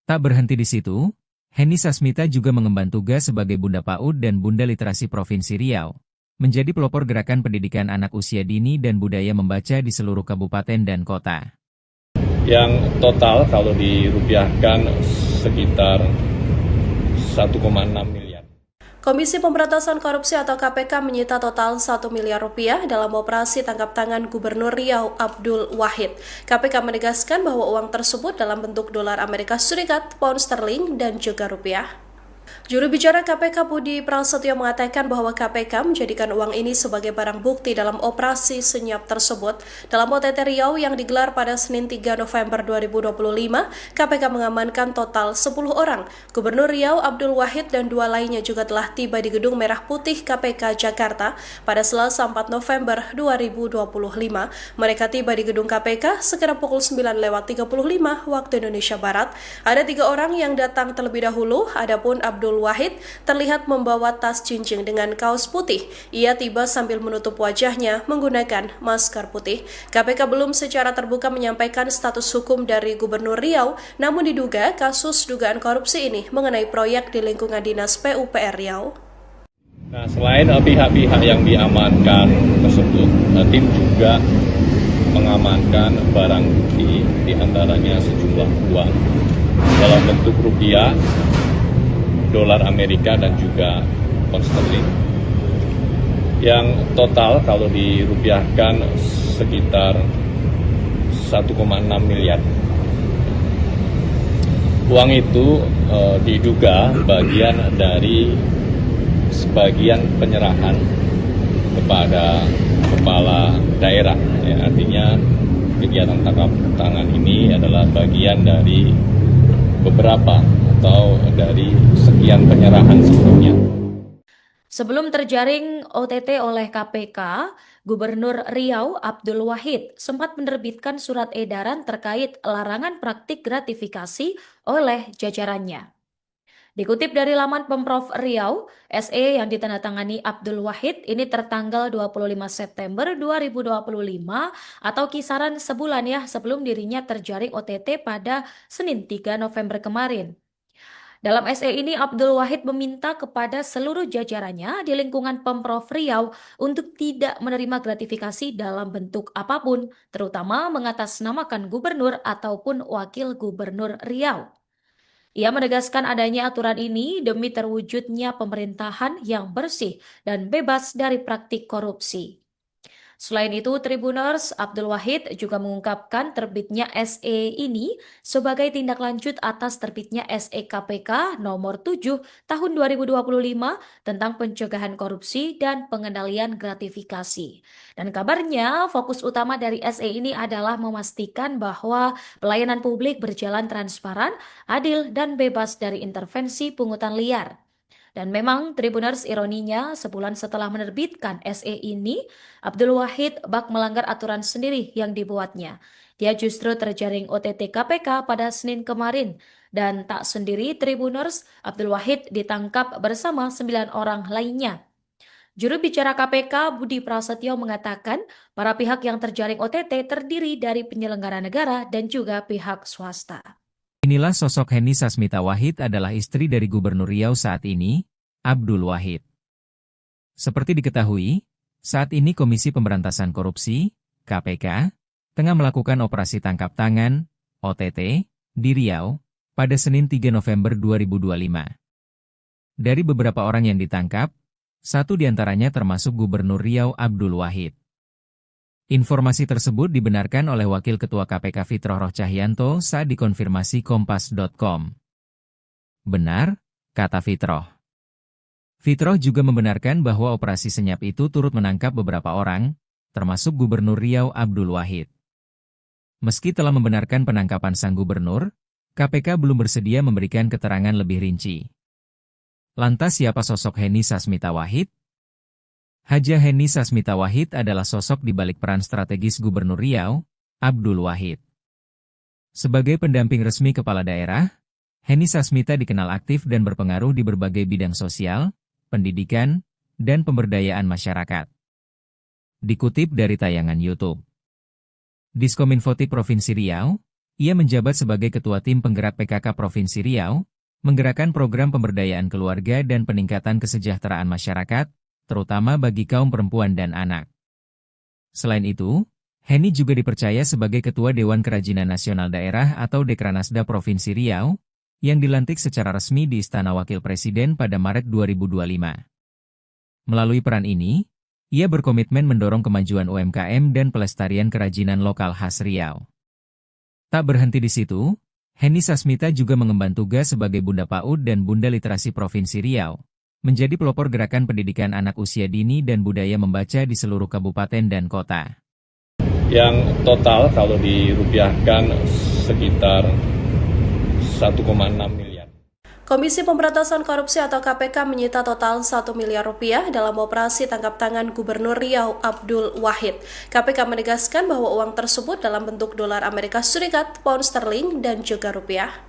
Tak berhenti di situ, Henny Sasmita juga mengemban tugas sebagai Bunda PAUD dan Bunda Literasi Provinsi Riau, menjadi pelopor gerakan pendidikan anak usia dini dan budaya membaca di seluruh kabupaten dan kota. Yang total kalau dirupiahkan sekitar 1,6 miliar. Komisi Pemberantasan Korupsi atau KPK menyita total 1 miliar rupiah dalam operasi tangkap tangan Gubernur Riau Abdul Wahid. KPK menegaskan bahwa uang tersebut dalam bentuk dolar Amerika Serikat, pound sterling, dan juga rupiah. Juru bicara KPK Budi Prasetyo mengatakan bahwa KPK menjadikan uang ini sebagai barang bukti dalam operasi senyap tersebut. Dalam OTT Riau yang digelar pada Senin 3 November 2025, KPK mengamankan total 10 orang. Gubernur Riau Abdul Wahid dan 2 lainnya juga telah tiba di Gedung Merah Putih KPK Jakarta pada Selasa 4 November 2025. Mereka tiba di Gedung KPK sekitar pukul 9:35 waktu Indonesia Barat. Ada 3 orang yang datang terlebih dahulu, adapun Abdul Wahid terlihat membawa tas jinjing dengan kaos putih. Ia tiba sambil menutup wajahnya menggunakan masker putih. KPK belum secara terbuka menyampaikan status hukum dari Gubernur Riau, namun diduga kasus dugaan korupsi ini mengenai proyek di lingkungan Dinas PUPR Riau. Nah, selain pihak-pihak yang diamankan tersebut, tim juga mengamankan barang bukti, diantaranya sejumlah uang dalam bentuk rupiah, dolar Amerika, dan juga pound sterling. Yang total kalau dirupiahkan sekitar 1,6 miliar. Uang itu diduga bagian dari sebagian penyerahan kepada kepala daerah. Ya, artinya kegiatan tangkap tangan ini adalah bagian dari beberapa atau dari sekian penyerahan sebelumnya. Sebelum terjaring OTT oleh KPK, Gubernur Riau Abdul Wahid sempat menerbitkan surat edaran terkait larangan praktik gratifikasi oleh jajarannya. Dikutip dari laman Pemprov Riau, SE yang ditandatangani Abdul Wahid ini tertanggal 25 September 2025 atau kisaran sebulan ya sebelum dirinya terjaring OTT pada Senin 3 November kemarin. Dalam SE ini, Abdul Wahid meminta kepada seluruh jajarannya di lingkungan Pemprov Riau untuk tidak menerima gratifikasi dalam bentuk apapun, terutama mengatasnamakan gubernur ataupun wakil gubernur Riau. Ia menegaskan adanya aturan ini demi terwujudnya pemerintahan yang bersih dan bebas dari praktik korupsi. Selain itu, Tribuners Abdul Wahid juga mengungkapkan terbitnya SE ini sebagai tindak lanjut atas terbitnya SE KPK nomor 7 tahun 2025 tentang pencegahan korupsi dan pengendalian gratifikasi. Dan kabarnya fokus utama dari SE ini adalah memastikan bahwa pelayanan publik berjalan transparan, adil, dan bebas dari intervensi pungutan liar. Dan memang Tribuners ironinya sebulan setelah menerbitkan SE ini, Abdul Wahid bak melanggar aturan sendiri yang dibuatnya. Dia justru terjaring OTT KPK pada Senin kemarin. Dan tak sendiri Tribuners, Abdul Wahid ditangkap bersama 9 orang lainnya. Juru bicara KPK Budi Prasetyo mengatakan para pihak yang terjaring OTT terdiri dari penyelenggara negara dan juga pihak swasta. Inilah sosok Henny Sasmita Wahid adalah istri dari Gubernur Riau saat ini, Abdul Wahid. Seperti diketahui, saat ini Komisi Pemberantasan Korupsi, KPK, tengah melakukan operasi tangkap tangan, OTT, di Riau, pada Senin 3 November 2025. Dari beberapa orang yang ditangkap, satu diantaranya termasuk Gubernur Riau Abdul Wahid. Informasi tersebut dibenarkan oleh Wakil Ketua KPK Fitroh Rohcahyanto saat dikonfirmasi Kompas.com. Benar, kata Fitroh. Fitroh juga membenarkan bahwa operasi senyap itu turut menangkap beberapa orang, termasuk Gubernur Riau Abdul Wahid. Meski telah membenarkan penangkapan sang gubernur, KPK belum bersedia memberikan keterangan lebih rinci. Lantas siapa sosok Heni Sasmita Wahid? Haja Heni Sasmita Wahid adalah sosok di balik peran strategis Gubernur Riau, Abdul Wahid. Sebagai pendamping resmi kepala daerah, Heni Sasmita dikenal aktif dan berpengaruh di berbagai bidang sosial, pendidikan, dan pemberdayaan masyarakat. Dikutip dari tayangan YouTube. Diskominfoti Provinsi Riau, ia menjabat sebagai Ketua Tim Penggerak PKK Provinsi Riau, menggerakkan program pemberdayaan keluarga dan peningkatan kesejahteraan masyarakat, terutama bagi kaum perempuan dan anak. Selain itu, Heni juga dipercaya sebagai Ketua Dewan Kerajinan Nasional Daerah atau Dekranasda Provinsi Riau, yang dilantik secara resmi di Istana Wakil Presiden pada Maret 2025. Melalui peran ini, ia berkomitmen mendorong kemajuan UMKM dan pelestarian kerajinan lokal khas Riau. Tak berhenti di situ, Heni Sasmita juga mengemban tugas sebagai Bunda PAUD dan Bunda Literasi Provinsi Riau, menjadi pelopor gerakan pendidikan anak usia dini dan budaya membaca di seluruh kabupaten dan kota. Yang total kalau dirupiahkan sekitar 1,6 miliar. Komisi Pemberantasan Korupsi atau KPK menyita total 1 miliar rupiah dalam operasi tangkap tangan Gubernur Riau Abdul Wahid. KPK menegaskan bahwa uang tersebut dalam bentuk dolar Amerika Serikat, pound sterling, dan juga rupiah.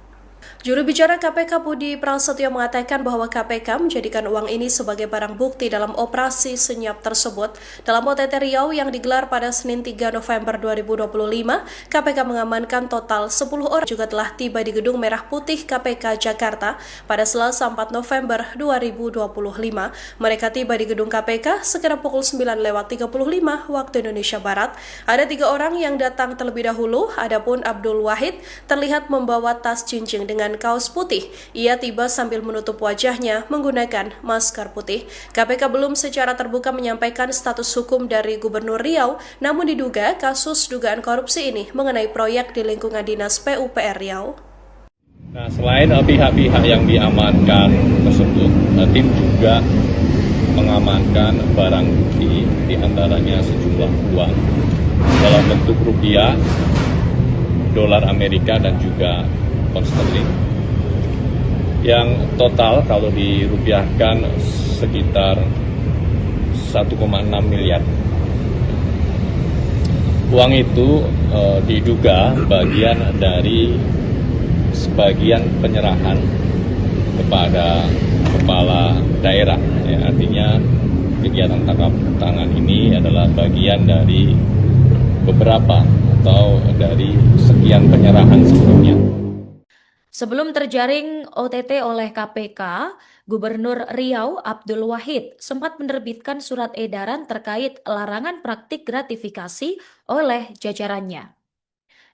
Juru bicara KPK Budi Prasetyo mengatakan bahwa KPK menjadikan uang ini sebagai barang bukti dalam operasi senyap tersebut. Dalam OTT Riau yang digelar pada Senin 3 November 2025, KPK mengamankan total 10 orang juga telah tiba di Gedung Merah Putih KPK Jakarta pada Selasa 4 November 2025. Mereka tiba di gedung KPK sekitar pukul 9:35 waktu Indonesia Barat. Ada 3 orang yang datang terlebih dahulu, adapun Abdul Wahid terlihat membawa tas jinjing dengan kaos putih. Ia tiba sambil menutup wajahnya menggunakan masker putih. KPK belum secara terbuka menyampaikan status hukum dari Gubernur Riau, namun diduga kasus dugaan korupsi ini mengenai proyek di lingkungan Dinas PUPR Riau. Nah, selain pihak-pihak yang diamankan tersebut, tim juga mengamankan barang bukti, diantaranya sejumlah uang dalam bentuk rupiah, dolar Amerika, dan juga pound sterling, yang total kalau dirupiahkan sekitar 1,6 miliar. Uang itu diduga bagian dari sebagian penyerahan kepada kepala daerah. Ya, artinya kegiatan tangkap tangan ini adalah bagian dari beberapa atau dari sekian penyerahan sebelumnya. Sebelum terjaring OTT oleh KPK, Gubernur Riau Abdul Wahid sempat menerbitkan surat edaran terkait larangan praktik gratifikasi oleh jajarannya.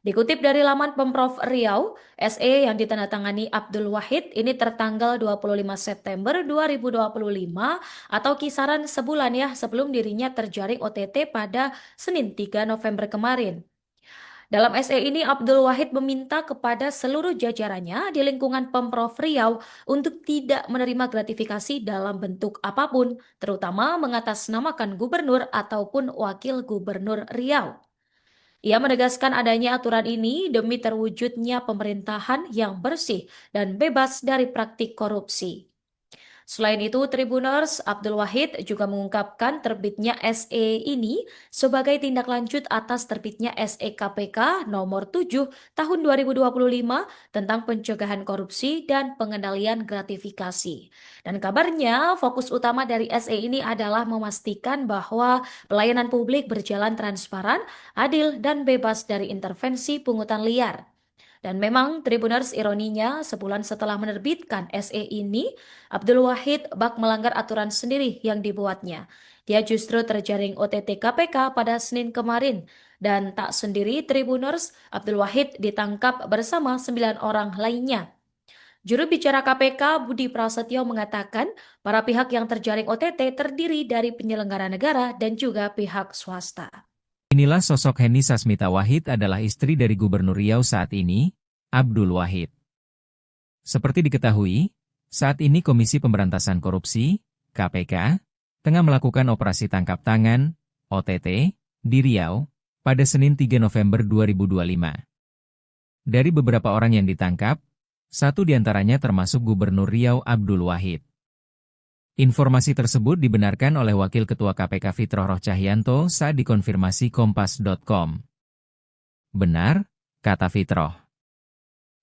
Dikutip dari laman Pemprov Riau, SE yang ditandatangani Abdul Wahid ini tertanggal 25 September 2025 atau kisaran sebulan ya sebelum dirinya terjaring OTT pada Senin 3 November kemarin. Dalam SE ini, Abdul Wahid meminta kepada seluruh jajarannya di lingkungan Pemprov Riau untuk tidak menerima gratifikasi dalam bentuk apapun, terutama mengatasnamakan gubernur ataupun wakil gubernur Riau. Ia menegaskan adanya aturan ini demi terwujudnya pemerintahan yang bersih dan bebas dari praktik korupsi. Selain itu, Tribuners Abdul Wahid juga mengungkapkan terbitnya SE ini sebagai tindak lanjut atas terbitnya SE KPK nomor 7 tahun 2025 tentang pencegahan korupsi dan pengendalian gratifikasi. Dan kabarnya fokus utama dari SE ini adalah memastikan bahwa pelayanan publik berjalan transparan, adil, dan bebas dari intervensi pungutan liar. Dan memang Tribuners ironinya sebulan setelah menerbitkan SE ini, Abdul Wahid bak melanggar aturan sendiri yang dibuatnya. Dia justru terjaring OTT KPK pada Senin kemarin. Dan tak sendiri Tribuners, Abdul Wahid ditangkap bersama 9 orang lainnya. Juru bicara KPK Budi Prasetyo mengatakan para pihak yang terjaring OTT terdiri dari penyelenggara negara dan juga pihak swasta. Inilah sosok Heni Sasmita Wahid adalah istri dari Gubernur Riau saat ini, Abdul Wahid. Seperti diketahui, saat ini Komisi Pemberantasan Korupsi, KPK, tengah melakukan operasi tangkap tangan, OTT, di Riau, pada Senin 3 November 2025. Dari beberapa orang yang ditangkap, satu diantaranya termasuk Gubernur Riau Abdul Wahid. Informasi tersebut dibenarkan oleh Wakil Ketua KPK Fitroh Rohcahyanto saat dikonfirmasi Kompas.com. Benar, kata Fitroh.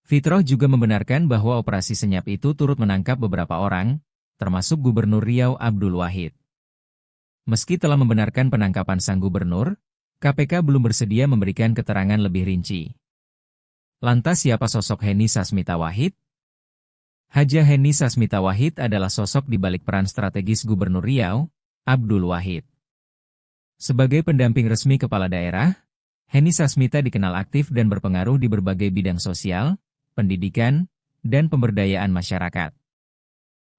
Fitroh juga membenarkan bahwa operasi senyap itu turut menangkap beberapa orang, termasuk Gubernur Riau Abdul Wahid. Meski telah membenarkan penangkapan sang gubernur, KPK belum bersedia memberikan keterangan lebih rinci. Lantas siapa sosok Heni Sasmita Wahid? Haja Heni Sasmita Wahid adalah sosok di balik peran strategis Gubernur Riau, Abdul Wahid. Sebagai pendamping resmi kepala daerah, Heni Sasmita dikenal aktif dan berpengaruh di berbagai bidang sosial, pendidikan, dan pemberdayaan masyarakat.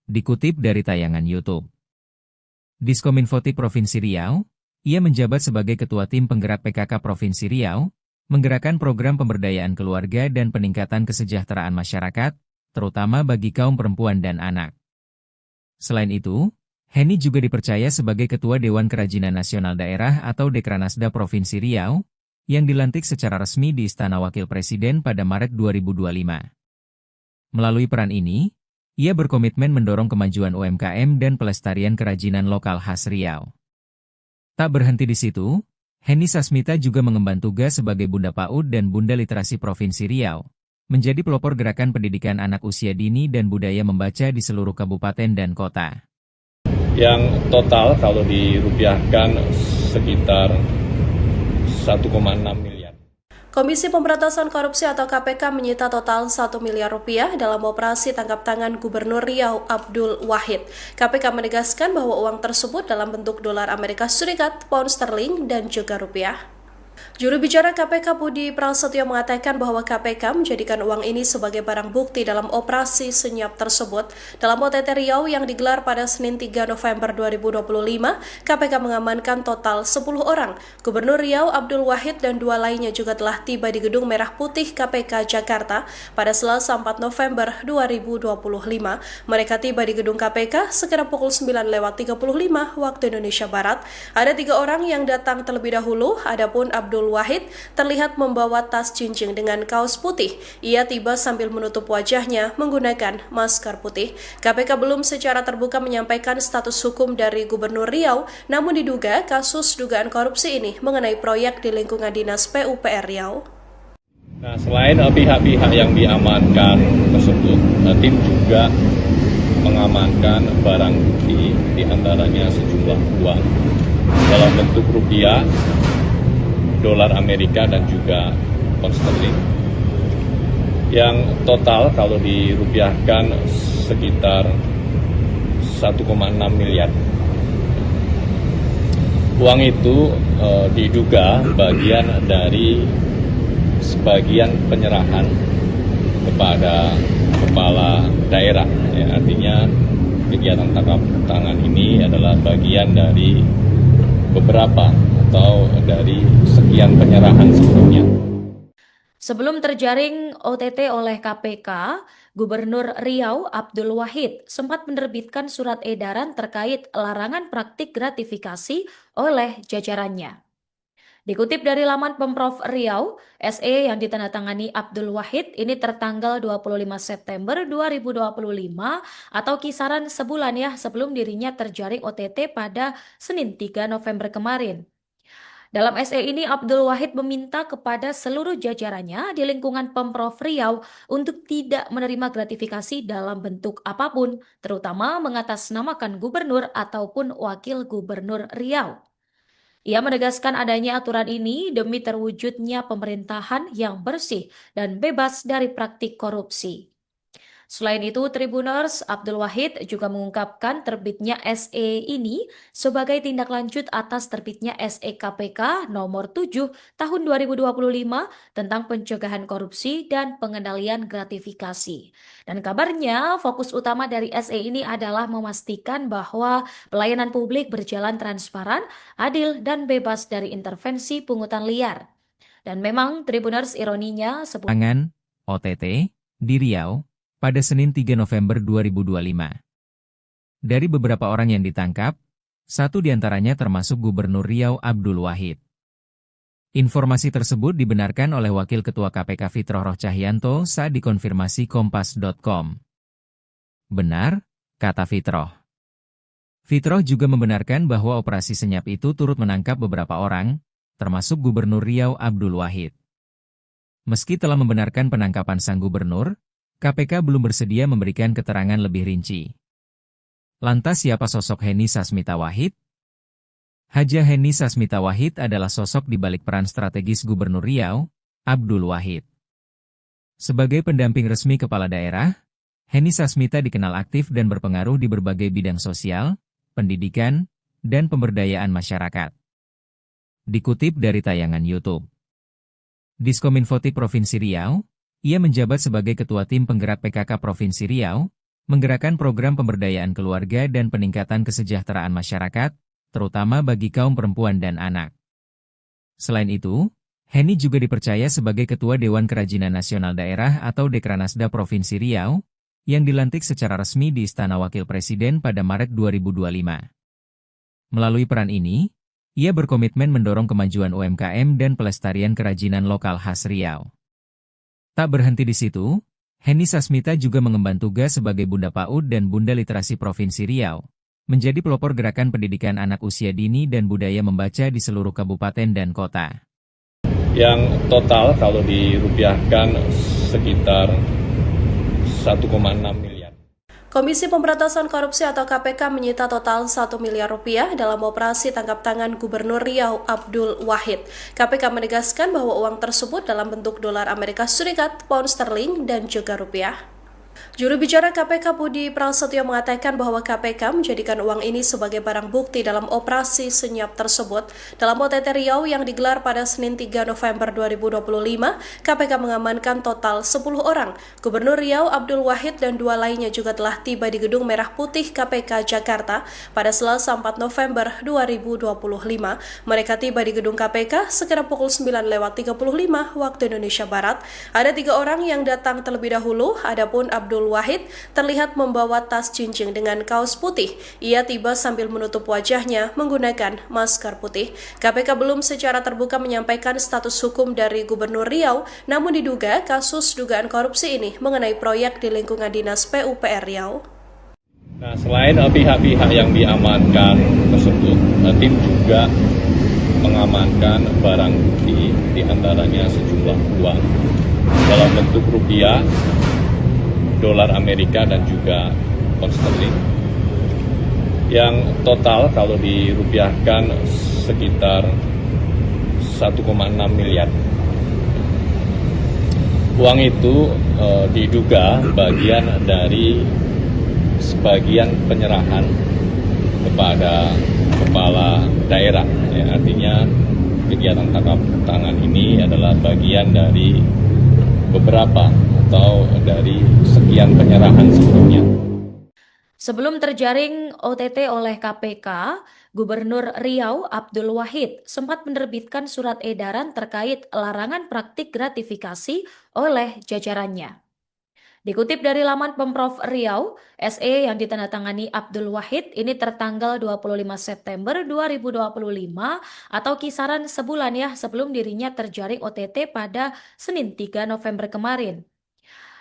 Dikutip dari tayangan YouTube. Diskominfoti Provinsi Riau, ia menjabat sebagai Ketua Tim Penggerak PKK Provinsi Riau, menggerakkan program pemberdayaan keluarga dan peningkatan kesejahteraan masyarakat, terutama bagi kaum perempuan dan anak. Selain itu, Heni juga dipercaya sebagai Ketua Dewan Kerajinan Nasional Daerah atau Dekranasda Provinsi Riau, yang dilantik secara resmi di Istana Wakil Presiden pada Maret 2025. Melalui peran ini, ia berkomitmen mendorong kemajuan UMKM dan pelestarian kerajinan lokal khas Riau. Tak berhenti di situ, Heni Sasmita juga mengemban tugas sebagai Bunda PAUD dan Bunda Literasi Provinsi Riau, menjadi pelopor gerakan pendidikan anak usia dini dan budaya membaca di seluruh kabupaten dan kota. Yang total kalau dirupiahkan sekitar 1,6 miliar. Komisi Pemberantasan Korupsi atau KPK menyita total 1 miliar rupiah dalam operasi tangkap tangan Gubernur Riau Abdul Wahid. KPK menegaskan bahwa uang tersebut dalam bentuk dolar Amerika Serikat, pound sterling, dan juga rupiah. Juru bicara KPK Budi Prasetyo mengatakan bahwa KPK menjadikan uang ini sebagai barang bukti dalam operasi senyap tersebut. Dalam OTT Riau yang digelar pada Senin 3 November 2025, KPK mengamankan total 10 orang. Gubernur Riau Abdul Wahid dan 2 lainnya juga telah tiba di Gedung Merah Putih KPK Jakarta pada Selasa 4 November 2025. Mereka tiba di Gedung KPK sekitar pukul 9:35 waktu Indonesia Barat. Ada 3 orang yang datang terlebih dahulu, adapun Abdul Wahid terlihat membawa tas jinjing dengan kaos putih. Ia tiba sambil menutup wajahnya menggunakan masker putih. KPK belum secara terbuka menyampaikan status hukum dari Gubernur Riau, namun diduga kasus dugaan korupsi ini mengenai proyek di lingkungan Dinas PUPR Riau. Nah, selain pihak-pihak yang diamankan tersebut, tim juga mengamankan barang bukti, diantaranya sejumlah uang dalam bentuk rupiah, dolar Amerika, dan juga pound sterling. Yang total kalau dirupiahkan sekitar 1,6 miliar. Uang itu diduga bagian dari sebagian penyerahan kepada kepala daerah. Ya, artinya kegiatan tangkap tangan ini adalah bagian dari beberapa atau dari sekian penyerahan sebelumnya. Sebelum terjaring OTT oleh KPK, Gubernur Riau Abdul Wahid sempat menerbitkan surat edaran terkait larangan praktik gratifikasi oleh jajarannya. Dikutip dari laman Pemprov Riau, SE yang ditandatangani Abdul Wahid ini tertanggal 25 September 2025 atau kisaran sebulan ya sebelum dirinya terjaring OTT pada Senin 3 November kemarin. Dalam SE ini, Abdul Wahid meminta kepada seluruh jajarannya di lingkungan Pemprov Riau untuk tidak menerima gratifikasi dalam bentuk apapun, terutama mengatasnamakan gubernur ataupun wakil gubernur Riau. Ia menegaskan adanya aturan ini demi terwujudnya pemerintahan yang bersih dan bebas dari praktik korupsi. Selain itu, Tribuners Abdul Wahid juga mengungkapkan terbitnya SE ini sebagai tindak lanjut atas terbitnya SE KPK nomor 7 tahun 2025 tentang pencegahan korupsi dan pengendalian gratifikasi. Dan kabarnya fokus utama dari SE ini adalah memastikan bahwa pelayanan publik berjalan transparan, adil, dan bebas dari intervensi pungutan liar. Dan memang Tribuners ironinya Tangan, OTT, di Riau, pada Senin 3 November 2025. Dari beberapa orang yang ditangkap, satu diantaranya termasuk Gubernur Riau Abdul Wahid. Informasi tersebut dibenarkan oleh Wakil Ketua KPK Fitroh Rohcahyanto saat dikonfirmasi Kompas.com. Benar, kata Fitroh. Fitroh juga membenarkan bahwa operasi senyap itu turut menangkap beberapa orang, termasuk Gubernur Riau Abdul Wahid. Meski telah membenarkan penangkapan sang gubernur, KPK belum bersedia memberikan keterangan lebih rinci. Lantas siapa sosok Heni Sasmita Wahid? Haja Heni Sasmita Wahid adalah sosok di balik peran strategis Gubernur Riau, Abdul Wahid. Sebagai pendamping resmi kepala daerah, Heni Sasmita dikenal aktif dan berpengaruh di berbagai bidang sosial, pendidikan, dan pemberdayaan masyarakat. Dikutip dari tayangan YouTube. Diskominfotik Provinsi Riau, ia menjabat sebagai Ketua Tim Penggerak PKK Provinsi Riau, menggerakkan program pemberdayaan keluarga dan peningkatan kesejahteraan masyarakat, terutama bagi kaum perempuan dan anak. Selain itu, Heni juga dipercaya sebagai Ketua Dewan Kerajinan Nasional Daerah atau Dekranasda Provinsi Riau, yang dilantik secara resmi di Istana Wakil Presiden pada Maret 2025. Melalui peran ini, ia berkomitmen mendorong kemajuan UMKM dan pelestarian kerajinan lokal khas Riau. Tak berhenti di situ, Heni Sasmita juga mengemban tugas sebagai Bunda PAUD dan Bunda Literasi Provinsi Riau, menjadi pelopor gerakan pendidikan anak usia dini dan budaya membaca di seluruh kabupaten dan kota. Yang total kalau dirupiahkan sekitar 1,6 miliar. Komisi Pemberantasan Korupsi atau KPK menyita total 1 miliar rupiah dalam operasi tangkap tangan Gubernur Riau Abdul Wahid. KPK menegaskan bahwa uang tersebut dalam bentuk dolar Amerika Serikat, pound sterling, dan juga rupiah. Juru bicara KPK Budi Prasetyo mengatakan bahwa KPK menjadikan uang ini sebagai barang bukti dalam operasi senyap tersebut. Dalam OTT Riau yang digelar pada Senin 3 November 2025, KPK mengamankan total 10 orang. Gubernur Riau Abdul Wahid dan 2 lainnya juga telah tiba di Gedung Merah Putih KPK Jakarta pada Selasa 4 November 2025. Mereka tiba di Gedung KPK sekitar pukul 9:35 waktu Indonesia Barat. Ada 3 orang yang datang terlebih dahulu, adapun Abdul Wahid terlihat membawa tas jinjing dengan kaos putih. Ia tiba sambil menutup wajahnya menggunakan masker putih. KPK belum secara terbuka menyampaikan status hukum dari Gubernur Riau, namun diduga kasus dugaan korupsi ini mengenai proyek di lingkungan Dinas PUPR Riau. Nah, selain pihak-pihak yang diamankan tersebut, tim juga mengamankan barang bukti, diantaranya sejumlah uang dalam bentuk rupiah, dolar Amerika, dan juga pound sterling, yang total kalau dirupiahkan sekitar 1,6 miliar. Uang itu diduga bagian dari sebagian penyerahan kepada kepala daerah. Ya, artinya kegiatan tangkap tangan ini adalah bagian dari beberapa atau dari sekian penyerahan sebelumnya. Sebelum terjaring OTT oleh KPK, Gubernur Riau Abdul Wahid sempat menerbitkan surat edaran terkait larangan praktik gratifikasi oleh jajarannya. Dikutip dari laman Pemprov Riau, SE yang ditandatangani Abdul Wahid ini tertanggal 25 September 2025 atau kisaran sebulan ya sebelum dirinya terjaring OTT pada Senin 3 November kemarin.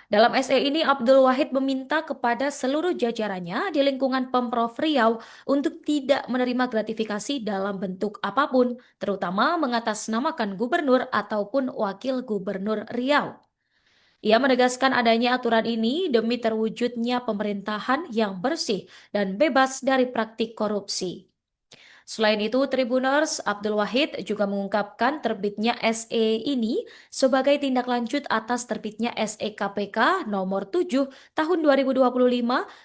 Dalam SE ini, Abdul Wahid meminta kepada seluruh jajarannya di lingkungan Pemprov Riau untuk tidak menerima gratifikasi dalam bentuk apapun, terutama mengatasnamakan gubernur ataupun wakil gubernur Riau. Ia menegaskan adanya aturan ini demi terwujudnya pemerintahan yang bersih dan bebas dari praktik korupsi. Selain itu, Tribuners Abdul Wahid juga mengungkapkan terbitnya SE ini sebagai tindak lanjut atas terbitnya SE KPK nomor 7 tahun 2025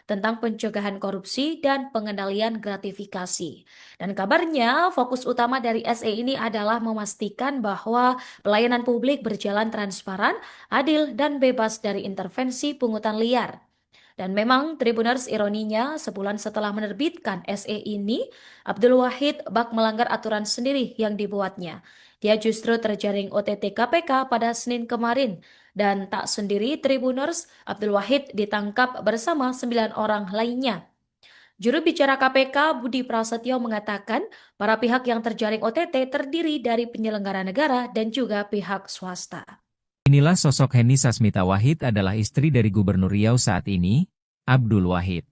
tentang pencegahan korupsi dan pengendalian gratifikasi. Dan kabarnya fokus utama dari SE ini adalah memastikan bahwa pelayanan publik berjalan transparan, adil, dan bebas dari intervensi pungutan liar. Dan memang Tribuners ironinya sebulan setelah menerbitkan SE ini, Abdul Wahid bak melanggar aturan sendiri yang dibuatnya. Dia justru terjaring OTT KPK pada Senin kemarin. Dan tak sendiri Tribuners, Abdul Wahid ditangkap bersama 9 orang lainnya. Juru bicara KPK Budi Prasetyo mengatakan para pihak yang terjaring OTT terdiri dari penyelenggara negara dan juga pihak swasta. Inilah sosok Heni Sasmita Wahid adalah istri dari Gubernur Riau saat ini, Abdul Wahid.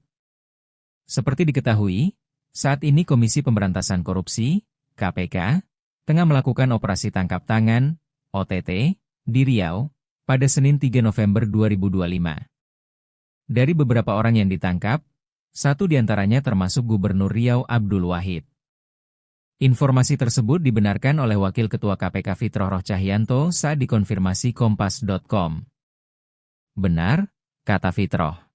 Seperti diketahui, Saat ini Komisi Pemberantasan Korupsi, KPK, tengah melakukan operasi tangkap tangan, OTT, di Riau, pada Senin 3 November 2025. Dari beberapa orang yang ditangkap, satu diantaranya termasuk Gubernur Riau Abdul Wahid. Informasi tersebut dibenarkan oleh Wakil Ketua KPK Fitroh Roh Cahyanto saat dikonfirmasi Kompas.com. Benar, kata Fitroh.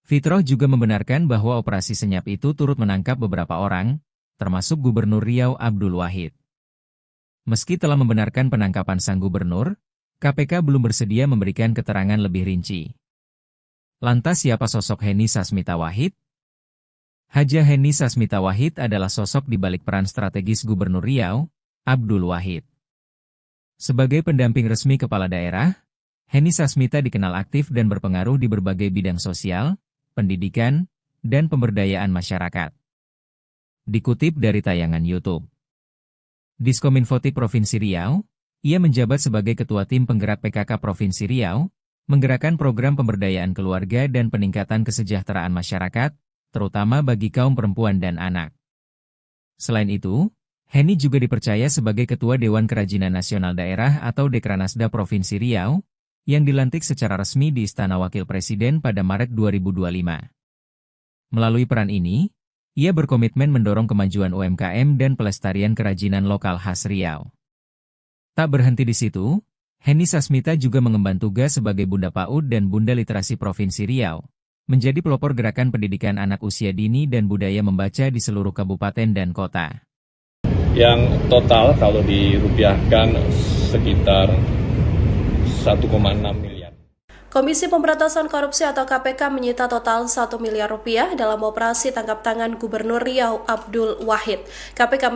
Fitroh juga membenarkan bahwa operasi senyap itu turut menangkap beberapa orang, termasuk Gubernur Riau Abdul Wahid. Meski telah membenarkan penangkapan sang gubernur, KPK belum bersedia memberikan keterangan lebih rinci. Lantas siapa sosok Heni Sasmita Wahid? Haja Heni Sasmita Wahid adalah sosok di balik peran strategis Gubernur Riau, Abdul Wahid. Sebagai pendamping resmi kepala daerah, Heni Sasmita dikenal aktif dan berpengaruh di berbagai bidang sosial, pendidikan, dan pemberdayaan masyarakat. Dikutip dari tayangan YouTube. Diskominfoti Provinsi Riau, ia menjabat sebagai Ketua Tim Penggerak PKK Provinsi Riau, menggerakkan program pemberdayaan keluarga dan peningkatan kesejahteraan masyarakat, terutama bagi kaum perempuan dan anak. Selain itu, Heni juga dipercaya sebagai Ketua Dewan Kerajinan Nasional Daerah atau Dekranasda Provinsi Riau, yang dilantik secara resmi di Istana Wakil Presiden pada Maret 2025. Melalui peran ini, ia berkomitmen mendorong kemajuan UMKM dan pelestarian kerajinan lokal khas Riau. Tak berhenti di situ, Heni Sasmita juga mengemban tugas sebagai Bunda PAUD dan Bunda Literasi Provinsi Riau, menjadi pelopor gerakan pendidikan anak usia dini dan budaya membaca di seluruh kabupaten dan kota. Yang total kalau dirupiahkan sekitar 1,6 miliar. Komisi Pemberantasan Korupsi atau KPK menyita total 1 miliar rupiah dalam operasi tangkap tangan Gubernur Riau Abdul Wahid. KPK